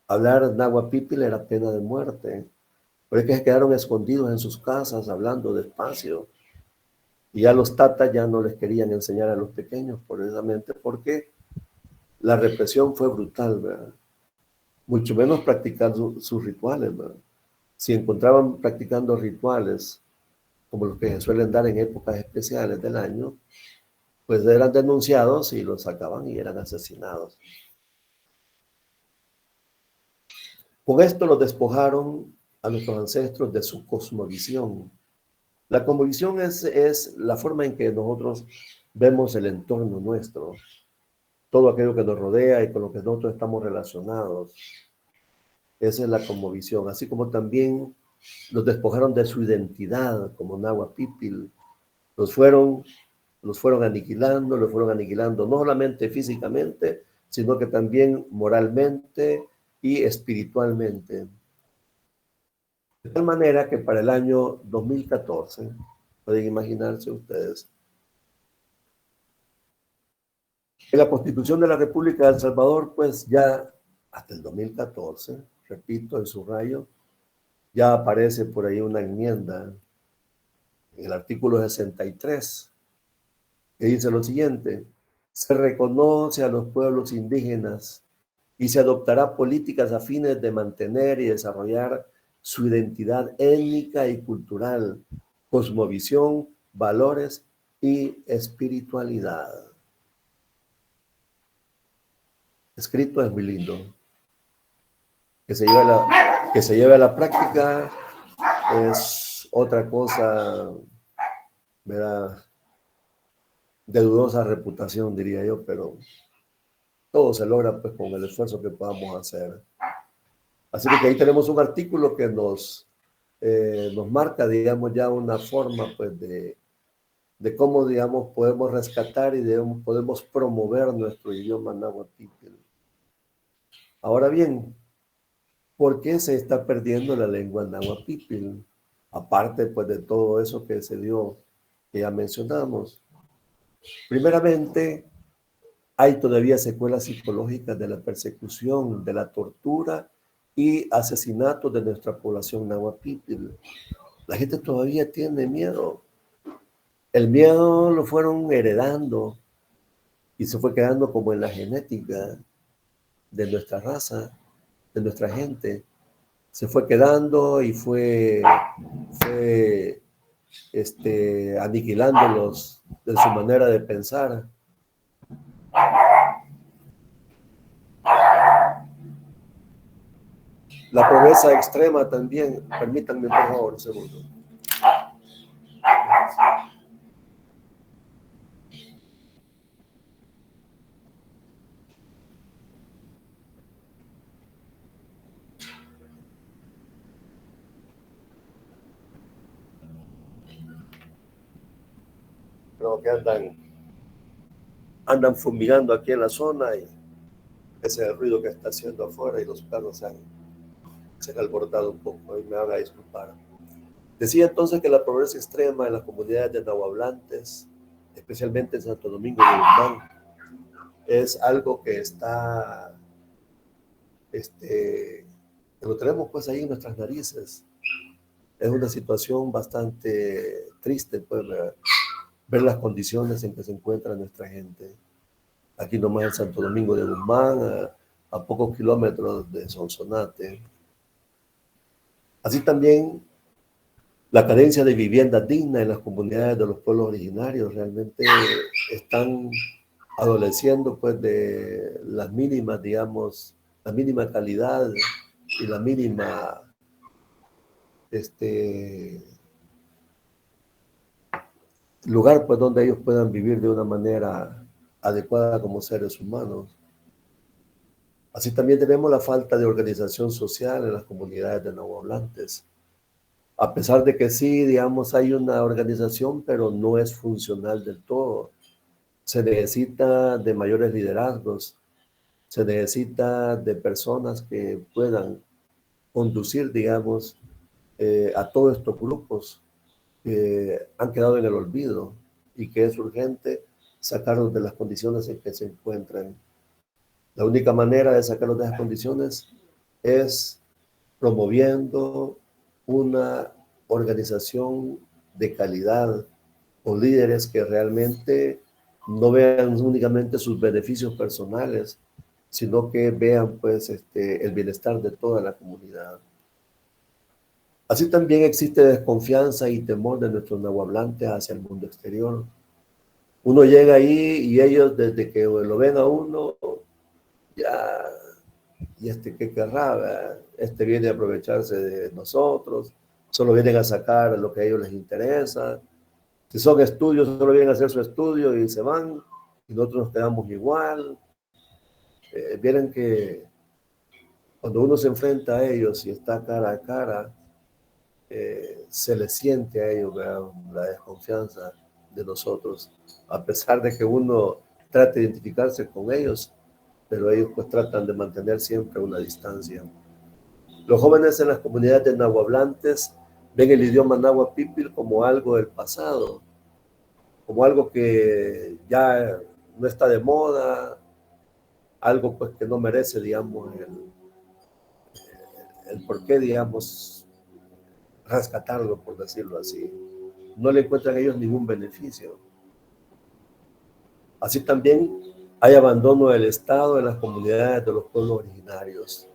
Hablar Nahua Pipil era pena de muerte. Pero es que se quedaron escondidos en sus casas hablando despacio. Y ya los tatas ya no les querían enseñar a los pequeños, precisamente porque la represión fue brutal, ¿verdad? Mucho menos practicar sus rituales, ¿verdad? Si encontraban practicando rituales como los que se suelen dar en épocas especiales del año, pues eran denunciados y los sacaban y eran asesinados. Con esto los despojaron a nuestros ancestros de su cosmovisión. La cosmovisión es la forma en que nosotros vemos el entorno nuestro, todo aquello que nos rodea y con lo que nosotros estamos relacionados. Esa es la cosmovisión, así como también los despojaron de su identidad como Nahua Pipil. Los fueron los fueron aniquilando no solamente físicamente, sino que también moralmente y espiritualmente. De tal manera que para el año 2014, pueden imaginarse ustedes, en la Constitución de la República de El Salvador, pues ya hasta el 2014, repito, el subrayo, ya aparece por ahí una enmienda en el artículo 63, que dice lo siguiente: se reconoce a los pueblos indígenas y se adoptará políticas a fines de mantener y desarrollar su identidad étnica y cultural, cosmovisión, valores y espiritualidad. Escrito es muy lindo. Que se lleve a la práctica es otra cosa, ¿verdad? De dudosa reputación, diría yo, pero todo se logra pues con el esfuerzo que podamos hacer. Así que ahí tenemos un artículo que nos marca, digamos, ya una forma pues de cómo, digamos, podemos rescatar y podemos promover nuestro idioma náhuatl. Ahora bien, ¿por qué se está perdiendo la lengua náhuatl? Aparte pues de todo eso que se dio, que ya mencionamos. Primeramente, hay todavía secuelas psicológicas de la persecución, de la tortura y asesinatos de nuestra población náhuatl. La gente todavía tiene miedo. El miedo lo fueron heredando y se fue quedando como en la genética de nuestra raza, de nuestra gente. Se fue quedando y fue aniquilándolos de su manera de pensar. La pobreza extrema también. Permítanme, por favor, un segundo. Creo que andan fumigando aquí en la zona y ese es el ruido que está haciendo afuera y los perros se han alborotado un poco y me van a disculpar. Decía entonces que la pobreza extrema en las comunidades de nahuablantes, especialmente en Santo Domingo de Guzmán, es algo que que lo tenemos pues ahí en nuestras narices. Es una situación bastante triste, pues, ver las condiciones en que se encuentra nuestra gente. Aquí nomás en Santo Domingo de Guzmán, a pocos kilómetros de Sonsonate. Así también La carencia de vivienda digna en las comunidades de los pueblos originarios realmente están adoleciendo pues de las mínimas, digamos, la mínima calidad y la mínima este, lugar pues donde ellos puedan vivir de una manera adecuada como seres humanos. Así también tenemos la falta de organización social en las comunidades de nahuatlantes. A pesar de que sí, digamos, hay una organización, pero no es funcional del todo. Se necesita de mayores liderazgos, se necesita de personas que puedan conducir, digamos, a todos estos grupos que han quedado en el olvido y que es urgente sacarlos de las condiciones en que se encuentran. La única manera de sacarlos de esas condiciones es promoviendo una organización de calidad o líderes que realmente no vean únicamente sus beneficios personales, sino que vean pues el bienestar de toda la comunidad. Así también existe desconfianza y temor de nuestros nahuatlantes hacia el mundo exterior. Uno llega ahí y ellos desde que lo ven a uno, ya, y qué querrá, ¿verdad? Viene a aprovecharse de nosotros, solo vienen a sacar lo que a ellos les interesa. Si son estudios, solo vienen a hacer su estudio y se van, y nosotros nos quedamos igual. Vienen que cuando uno se enfrenta a ellos y está cara a cara, se les siente a ellos, ¿verdad?, la desconfianza de nosotros, a pesar de que uno trate de identificarse con ellos, pero ellos pues tratan de mantener siempre una distancia. Los jóvenes en las comunidades de nahuatlantes ven el idioma náhuatl pipil como algo del pasado, como algo que ya no está de moda, algo pues que no merece, digamos, el por qué, digamos, rescatarlo, por decirlo así. No le encuentran ellos ningún beneficio. Así también hay abandono del Estado en las comunidades de los pueblos originarios.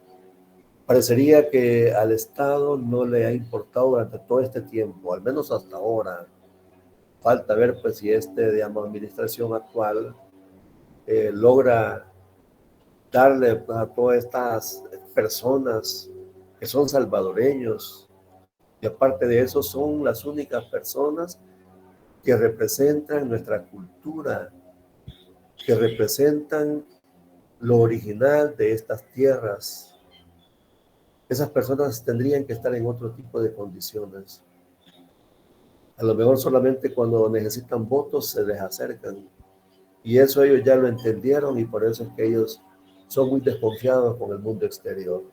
Parecería que al Estado no le ha importado durante todo este tiempo, al menos hasta ahora. Falta ver pues si digamos, administración actual logra darle pues, a todas estas personas que son salvadoreños, y aparte de eso son las únicas personas que representan nuestra cultura, que representan lo original de estas tierras. Esas personas tendrían que estar en otro tipo de condiciones. A lo mejor solamente cuando necesitan votos se les acercan. Y eso ellos ya lo entendieron y por eso es que ellos son muy desconfiados con el mundo exterior.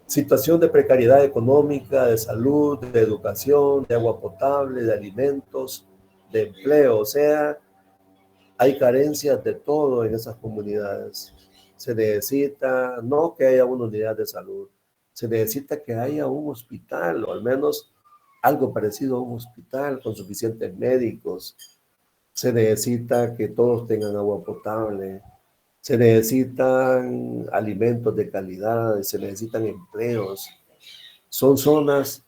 Situación de precariedad económica, de salud, de educación, de agua potable, de alimentos, de empleo. O sea, hay carencias de todo en esas comunidades. Se necesita, no que haya una unidad de salud, se necesita que haya un hospital, o al menos algo parecido a un hospital con suficientes médicos. Se necesita que todos tengan agua potable, se necesitan alimentos de calidad, se necesitan empleos. Son zonas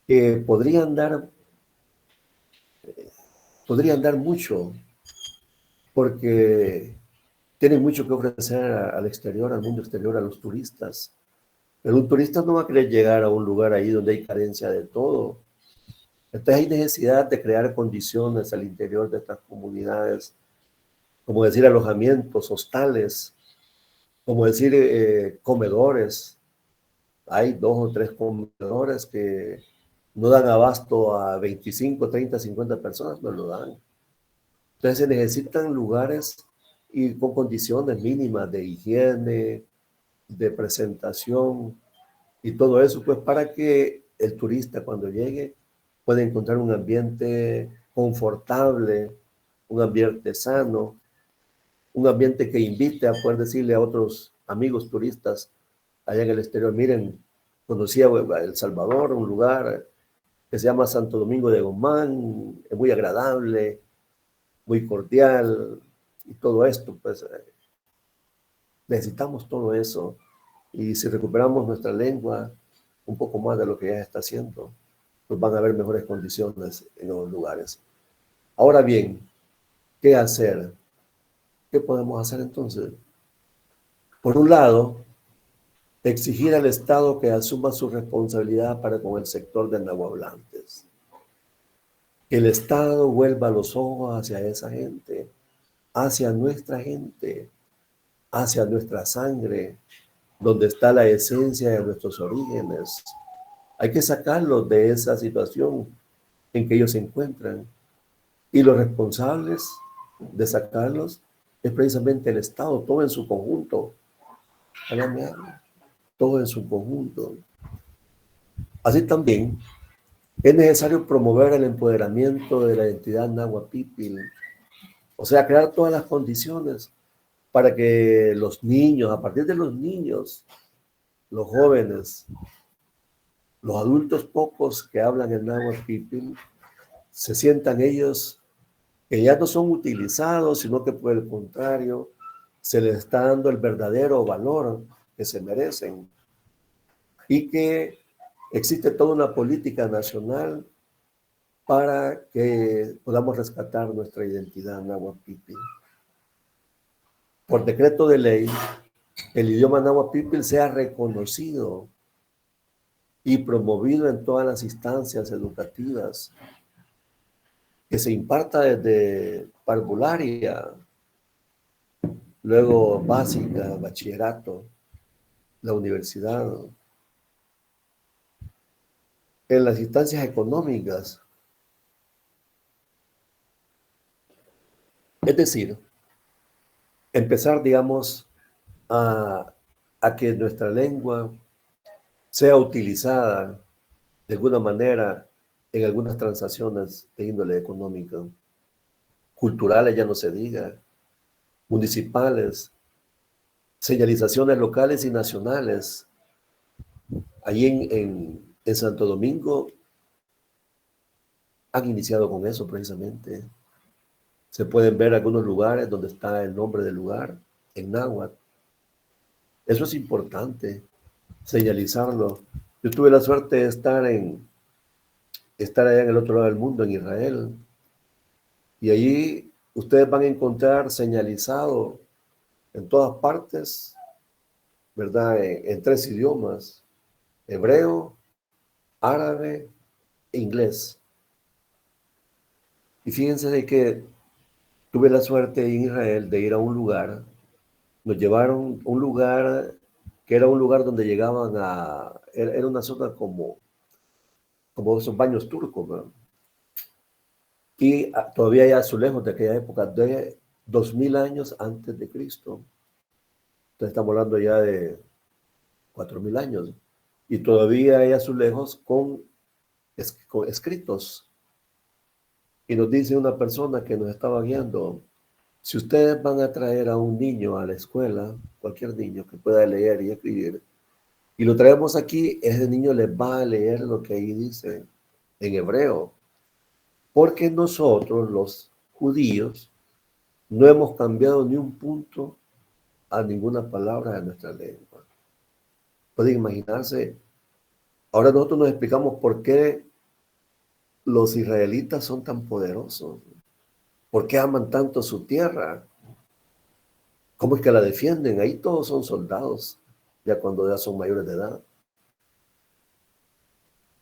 que podrían dar mucho, porque tienen mucho que ofrecer al exterior, al mundo exterior, a los turistas. Pero un turista no va a querer llegar a un lugar ahí donde hay carencia de todo. Entonces hay necesidad de crear condiciones al interior de estas comunidades, como decir alojamientos, hostales, como decir comedores. Hay 2 o 3 comedores que no dan abasto a 25, 30, 50 personas, no lo dan. Entonces se necesitan lugares y con condiciones mínimas de higiene, de presentación y todo eso, pues para que el turista cuando llegue pueda encontrar un ambiente confortable, un ambiente sano, un ambiente que invite a poder decirle a otros amigos turistas allá en el exterior, miren, conocí a El Salvador, un lugar que se llama Santo Domingo de Guzmán, es muy agradable, muy cordial, y todo esto, pues necesitamos todo eso. Y si recuperamos nuestra lengua, un poco más de lo que ya está haciendo, pues van a haber mejores condiciones en los lugares. Ahora bien, ¿qué hacer? ¿Qué podemos hacer entonces? Por un lado, exigir al Estado que asuma su responsabilidad para con el sector de nahuablantes. Que el Estado vuelva los ojos hacia esa gente, hacia nuestra gente, hacia nuestra sangre, donde está la esencia de nuestros orígenes. Hay que sacarlos de esa situación en que ellos se encuentran. Y los responsables de sacarlos es precisamente el Estado, todo en su conjunto. Todo en su conjunto. Así también es necesario promover el empoderamiento de la identidad náhuatl Pipil, o sea, crear todas las condiciones para que los niños, a partir de los niños, los jóvenes, los adultos pocos que hablan el náhuatl Pipil, se sientan ellos que ya no son utilizados, sino que por el contrario, se les está dando el verdadero valor que se merecen y que existe toda una política nacional para que podamos rescatar nuestra identidad náhuatl Pipil. Por decreto de ley, el idioma náhuatl Pipil sea reconocido y promovido en todas las instancias educativas, que se imparta desde parvularia, luego básica, bachillerato, la universidad, en las instancias económicas. Es decir, empezar, digamos, a que nuestra lengua sea utilizada de alguna manera en algunas transacciones de índole económica, culturales ya no se diga, municipales, señalizaciones locales y nacionales. Allí en Santo Domingo han iniciado con eso precisamente. Se pueden ver algunos lugares donde está el nombre del lugar en náhuatl. Eso es importante, señalizarlo. Yo tuve la suerte de estar allá en el otro lado del mundo, en Israel, y allí ustedes van a encontrar señalizado en todas partes, ¿verdad? En tres idiomas: hebreo, árabe e inglés. Y fíjense de que tuve la suerte en Israel de ir a un lugar, nos llevaron a un lugar que era un lugar donde llegaban era una zona como esos baños turcos, ¿no? Y todavía hay azulejos de aquella época, de 2000 años antes de Cristo. Entonces estamos hablando ya de 4000 años. Y todavía hay azulejos con escritos. Y nos dice una persona que nos estaba guiando: si ustedes van a traer a un niño a la escuela, cualquier niño que pueda leer y escribir, y lo traemos aquí, ese niño les va a leer lo que ahí dice en hebreo. Porque nosotros, los judíos, no hemos cambiado ni un punto a ninguna palabra de nuestra lengua. Pueden imaginarse. Ahora nosotros nos explicamos por qué los israelitas son tan poderosos, por qué aman tanto su tierra, cómo es que la defienden. Ahí todos son soldados, ya cuando ya son mayores de edad.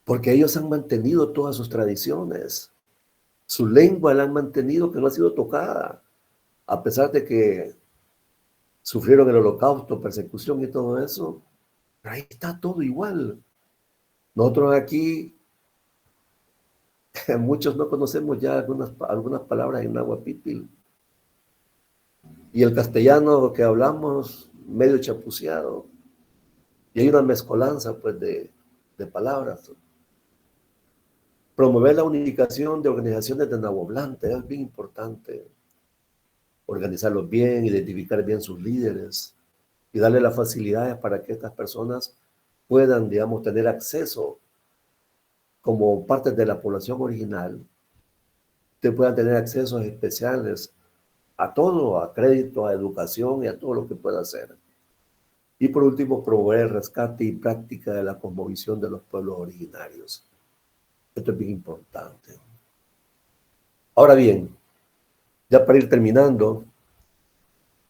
Porque ellos han mantenido todas sus tradiciones. Su lengua la han mantenido, que no ha sido tocada, a pesar de que sufrieron el holocausto, persecución y todo eso. Pero ahí está todo igual. Nosotros aquí, muchos no conocemos ya algunas palabras en náhuatl Pipil. Y el castellano que hablamos, medio chapuceado. Y hay una mezcolanza, pues, de palabras. Promover la unificación de organizaciones de nahuatl es bien importante. Organizarlos bien, identificar bien sus líderes y darle las facilidades para que estas personas puedan, digamos, tener acceso como parte de la población original, que puedan tener accesos especiales a todo, a crédito, a educación y a todo lo que pueda hacer. Y por último, promover el rescate y práctica de la cosmovisión de los pueblos originarios. Esto es bien importante. Ahora bien, ya para ir terminando,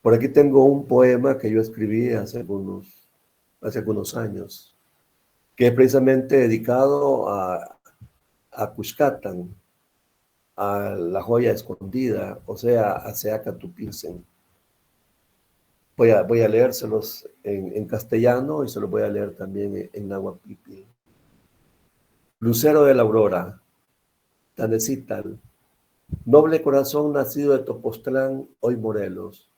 por aquí tengo un poema que yo escribí hace algunos años, que es precisamente dedicado a Cuscatán, a la joya escondida, o sea, a Seacatupilsen. Voy a leérselos en castellano y se los voy a leer también en náhuatl. Lucero de la aurora, Tanecital, noble corazón nacido de Topoztlán, hoy Morelos.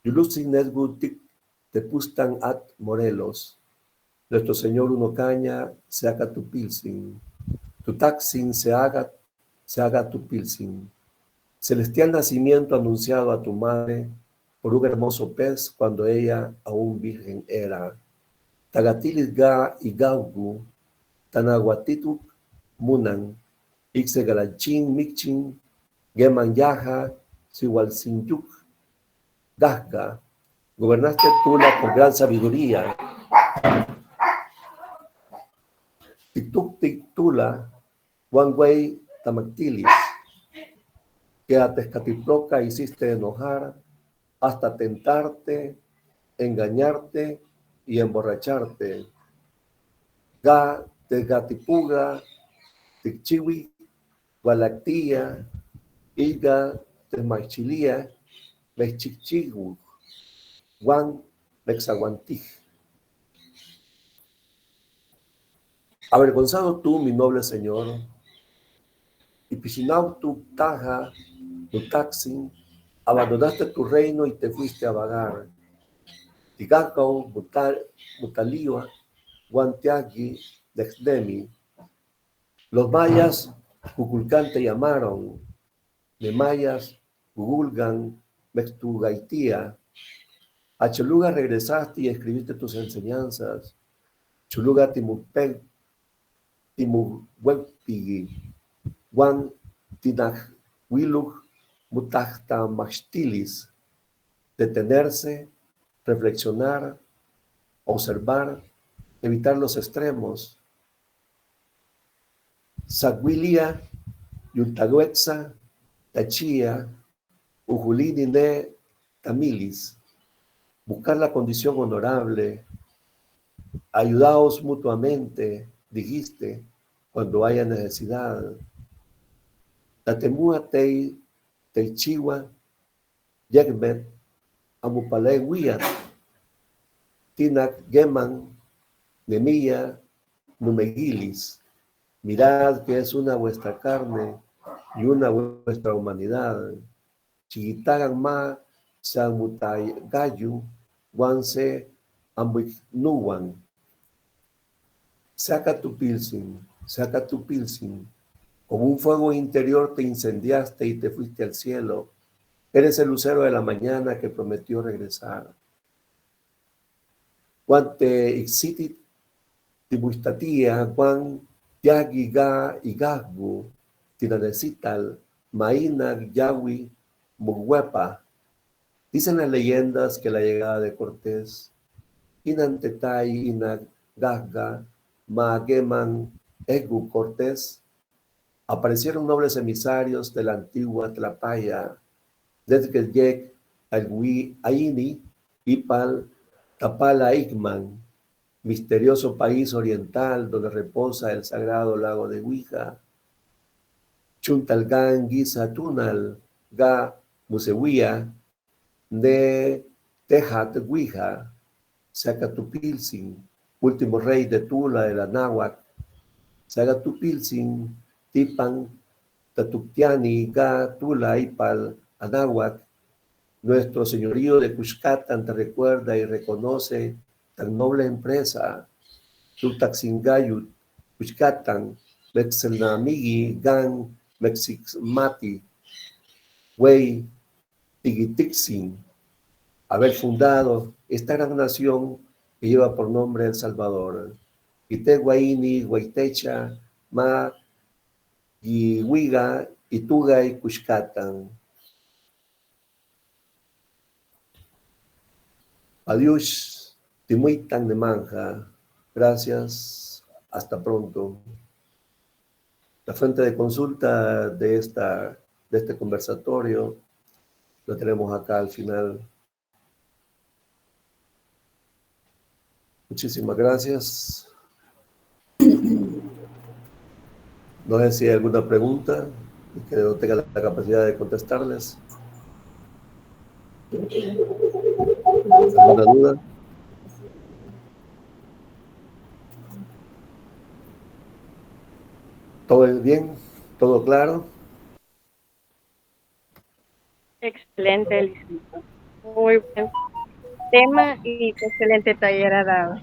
Yulutzin Nesgutik, Tepustan at Morelos. Nuestro Señor Unocaña, Seacatupilsin. Tutaxin se haga tu pilsin. Celestial nacimiento anunciado a tu madre por un hermoso pez cuando ella aún virgen era. Tagatilis ga y gaugu, tanaguatituk munan, ixegalachin michin, geman yaja, siwalsinyuk, gasga. Gobernaste Tula con gran sabiduría. Tictuk tictula, Wangwei tamactilis. Que a Tezcatlipoca hiciste enojar hasta tentarte, engañarte y emborracharte. Ga, Tezcatipuga, Tichiwi, Gualactía, Iga, Tezmachilía, Mechichigu, Juan, Mexaguantij. Avergonzado tú, mi noble señor, y Pishinautu, Taja, Mutaxin, abandonaste tu reino y te fuiste a vagar. Tigacao, Mutaliwa, Guantiagui, Dexdemi. Los mayas, Cuculcán te llamaron, de mayas, Gugulgan, Mextugaitía. A Choluga regresaste y escribiste tus enseñanzas. Choluga Timupeg, Timuhuelpigi, Juan Tinahwilug, Mutachtamachtilis. Detenerse, reflexionar, observar, evitar los extremos. Saguilia, Yuntaguexa, Tachía, Ujulidine, Tamilis. Buscar la condición honorable. Ayudaos mutuamente, dijiste, cuando haya necesidad. Tatemua tei, Teichiwa, Yegmet, Amupale Huiat, Tinak Geman, Nemilla, Numegilis. Mirad que es una vuestra carne y una vuestra humanidad. Chiquitagan ma, Samutay Gayu, Wanse, Ambuiknuwan. Saca tu pilsin. Como un fuego interior te incendiaste y te fuiste al cielo. Eres el lucero de la mañana que prometió regresar. Guante ixitit tibuistatía, Juan Yagiga y Gagbu, Tinanecital, Maina Yawi, Muhuepa. Dicen las leyendas que la llegada de Cortés, Inantetay, Inagagga, Maageman, Egu Cortés, aparecieron nobles emisarios de la antigua Tlapaya, Dedgeyek, Algui, Aini, Ipal, Tapala Igman, misterioso país oriental donde reposa el sagrado lago de Huija. Chuntalgan, Giza, Tunal, Ga, Musewia, de Tejat, Huija, Zacatupilsin, último rey de Tula de la Náhuac, Zacatupilsin, Tipan, Tatuctiani, Ga, Tula, Ipal, Anáhuac. Nuestro señorío de Cuscatán te recuerda y reconoce tan noble empresa. Tutaxingayut, Cuscatán, Mexelnamigi, Gan, Mexixmati, Wey, Tigitixin, haber fundado esta gran nación que lleva por nombre El Salvador. Iteguaini, Guaitecha, Ma, Yihuiga, Ituga y Cuscatán. Adiós. Timuitan de Manja. Gracias. Hasta pronto. La fuente de consulta de este conversatorio lo tenemos acá al final. Muchísimas gracias. No sé si hay alguna pregunta que no tenga la capacidad de contestarles. ¿Alguna duda? ¿Todo bien? ¿Todo claro? Excelente, licenciado. Muy buen tema y excelente taller ha dado.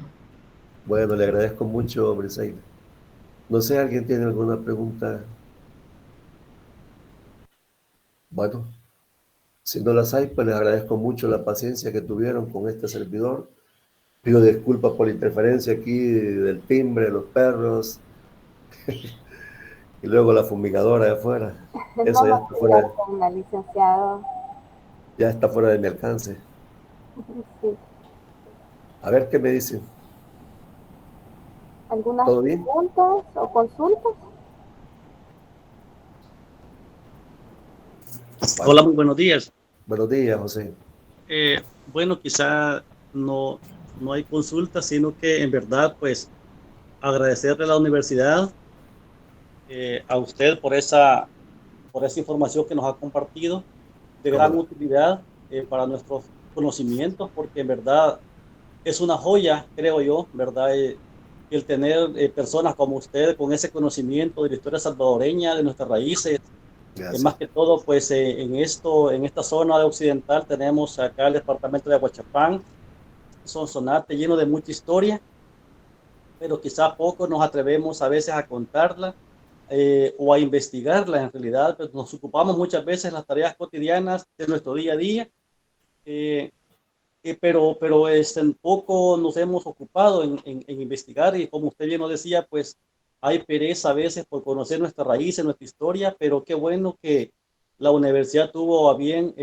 Bueno, le agradezco mucho, Briseida. No sé, ¿alguien tiene alguna pregunta? Bueno, si no las hay, pues les agradezco mucho la paciencia que tuvieron con este servidor. Pido disculpas por la interferencia aquí del timbre, los perros y luego la fumigadora de afuera. Eso No ya nos está molesta, licenciado. ya está fuera de mi alcance. Sí. A ver qué me dicen. ¿Algunas ¿Todo bien? preguntas o consultas? Bueno, Hola, muy buenos días. buenos días, José. Bueno, quizá no hay consulta, sino que en verdad, pues, agradecerle a la universidad, a usted por esa información que nos ha compartido, de ¿Cómo gran no? utilidad para nuestros conocimientos, porque en verdad es una joya, creo yo, ¿verdad? El tener personas como usted con ese conocimiento de la historia salvadoreña, de nuestras raíces. Gracias. Más que todo, pues en esta zona de occidental tenemos acá el departamento de Aguachapán, Sonsonate, lleno de mucha historia, pero quizá poco nos atrevemos a veces a contarla o a investigarla. En realidad, pues nos ocupamos muchas veces en las tareas cotidianas de nuestro día a día, eh, pero en poco nos hemos ocupado en investigar y como usted bien lo decía, pues hay pereza a veces por conocer nuestra raíz, nuestra historia, pero qué bueno que la universidad tuvo a bien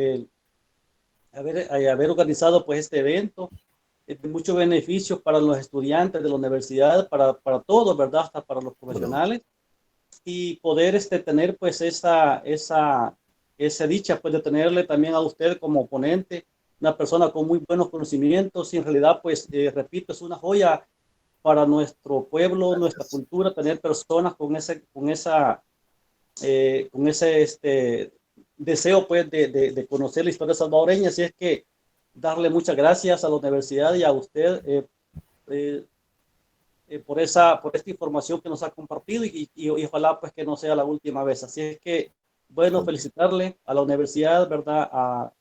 haber organizado pues este evento, de muchos beneficios para los estudiantes de la universidad, para todos, ¿verdad? Hasta para los Bueno, profesionales y poder tener pues esa dicha pues de tenerle también a usted como ponente, una persona con muy buenos conocimientos y en realidad pues repito, es una joya para nuestro pueblo, nuestra gracias. cultura, tener personas con ese deseo pues de conocer la historia salvadoreña, así es que darle muchas gracias a la universidad y a usted eh, por esta información que nos ha compartido y ojalá pues que no sea la última vez. Así es que, bueno, felicitarle a la universidad, ¿verdad? A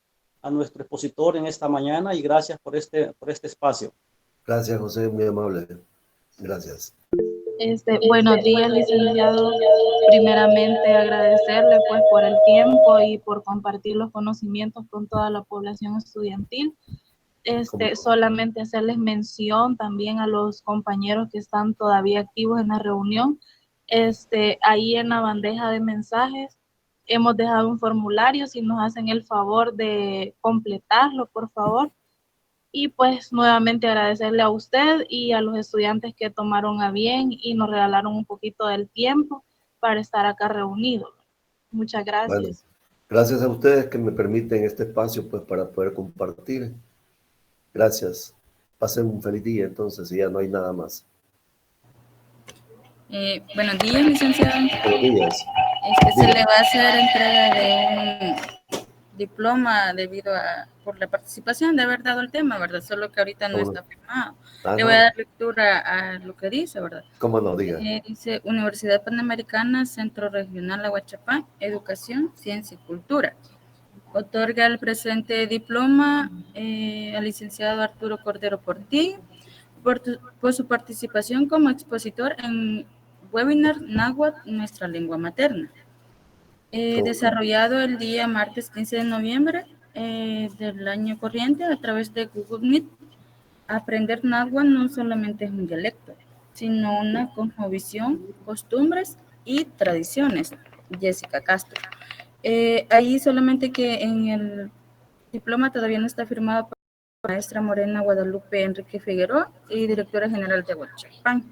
nuestro expositor en esta mañana y gracias por este espacio. Gracias, José, muy amable. Gracias. Buenos días, licenciado. Primeramente agradecerle pues por el tiempo y por compartir los conocimientos con toda la población estudiantil. ¿Cómo no? Solamente hacerles mención también a los compañeros que están todavía activos en la reunión. Ahí en la bandeja de mensajes hemos dejado un formulario, si nos hacen el favor de completarlo, por favor. Y pues nuevamente agradecerle a usted y a los estudiantes que tomaron a bien y nos regalaron un poquito del tiempo para estar acá reunidos. Muchas Bueno, gracias. gracias a ustedes que me permiten este espacio pues para poder compartir. Gracias. Pasen un feliz día entonces y ya no hay nada más. Buenos días, licenciado. Buenos días. Se le va a hacer entrega de un diploma por la participación de haber dado el tema, ¿verdad? Solo que ahorita no ¿Cómo está no? firmado. Ah, Le voy a no. dar lectura a lo que dice, ¿verdad? ¿Cómo no? Diga. Dice Universidad Panamericana, Centro Regional Aguachapán, Educación, Ciencia y Cultura. Otorga el presente diploma al licenciado Arturo Cordero Portillo por su participación como expositor en webinar Náhuatl, nuestra lengua materna, desarrollado el día martes 15 de noviembre del año corriente a través de Google Meet. Aprender náhuatl no solamente es un dialecto, sino una cosmovisión, costumbres y tradiciones. Jessica Castro. Ahí solamente que en el diploma todavía no está firmado maestra Morena Guadalupe Enrique Figueroa y directora general de Huachapán.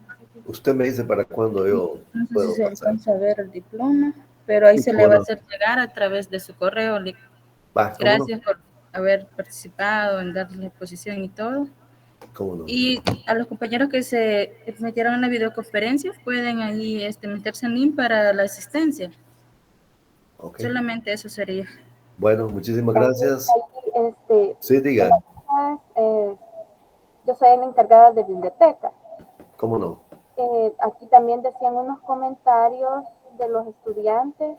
Usted me dice para cuándo yo No sé puedo si se pasar. alcanza a ver el diploma, pero ahí Sí, se cómo le va a no. hacer llegar a través de su correo. Va, cómo Gracias por haber participado en darle la exposición y todo. no, cómo no. Y a los compañeros que se metieron en la videoconferencia pueden ahí meterse en link para la asistencia. Ok. Solamente eso sería. Bueno, muchísimas gracias. Ahí, Sí, diga, yo soy la encargada de biblioteca. cómo no. Aquí también decían unos comentarios de los estudiantes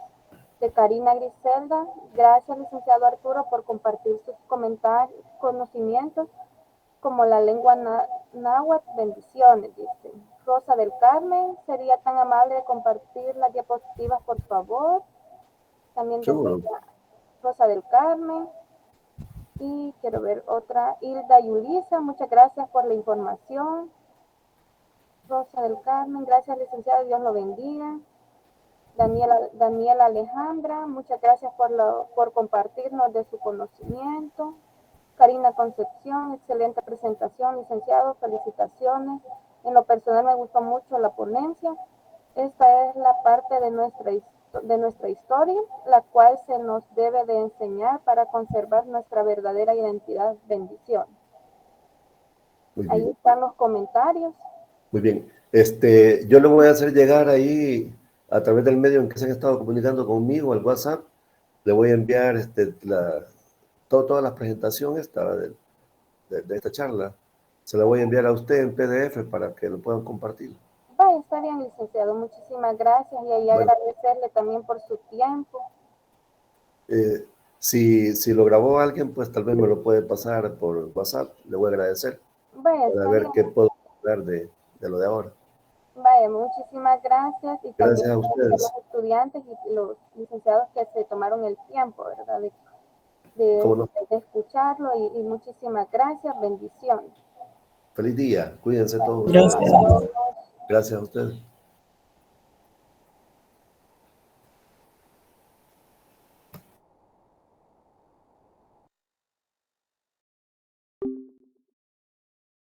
de Karina Griselda. Gracias, licenciado Arturo, por compartir sus comentarios, conocimientos como la lengua náhuatl. Bendiciones, dice. Rosa del Carmen, sería tan amable de compartir las diapositivas, por favor. También Seguro. decía Rosa del Carmen. Y quiero ver otra, Hilda Yulisa, muchas gracias por la información. Rosa del Carmen, gracias, licenciado, Dios lo bendiga. Daniela Alejandra, muchas gracias por compartirnos de su conocimiento. Karina Concepción, excelente presentación, licenciado, felicitaciones. En lo personal me gustó mucho la ponencia. Esta es la parte de nuestra historia, la cual se nos debe de enseñar para conservar nuestra verdadera identidad. Bendición. Muy Ahí bien. están los comentarios. Muy bien. Yo le voy a hacer llegar ahí, a través del medio en que se han estado comunicando conmigo, al WhatsApp, le voy a enviar toda la presentación de esta charla. Se la voy a enviar a usted en PDF para que lo puedan compartir. Está bien, licenciado, muchísimas gracias y ahí Bueno. agradecerle también por su tiempo. Si lo grabó alguien, pues tal vez me lo puede pasar por WhatsApp. Le voy a agradecer para Está ver bien. qué puedo hablar de lo de ahora. Muchísimas gracias y Gracias también a ustedes. a los estudiantes y los licenciados que se tomaron el tiempo, ¿verdad? De ¿Cómo no? escucharlo y muchísimas gracias, bendiciones. Feliz día. Cuídense todos. Gracias. Gracias a ustedes.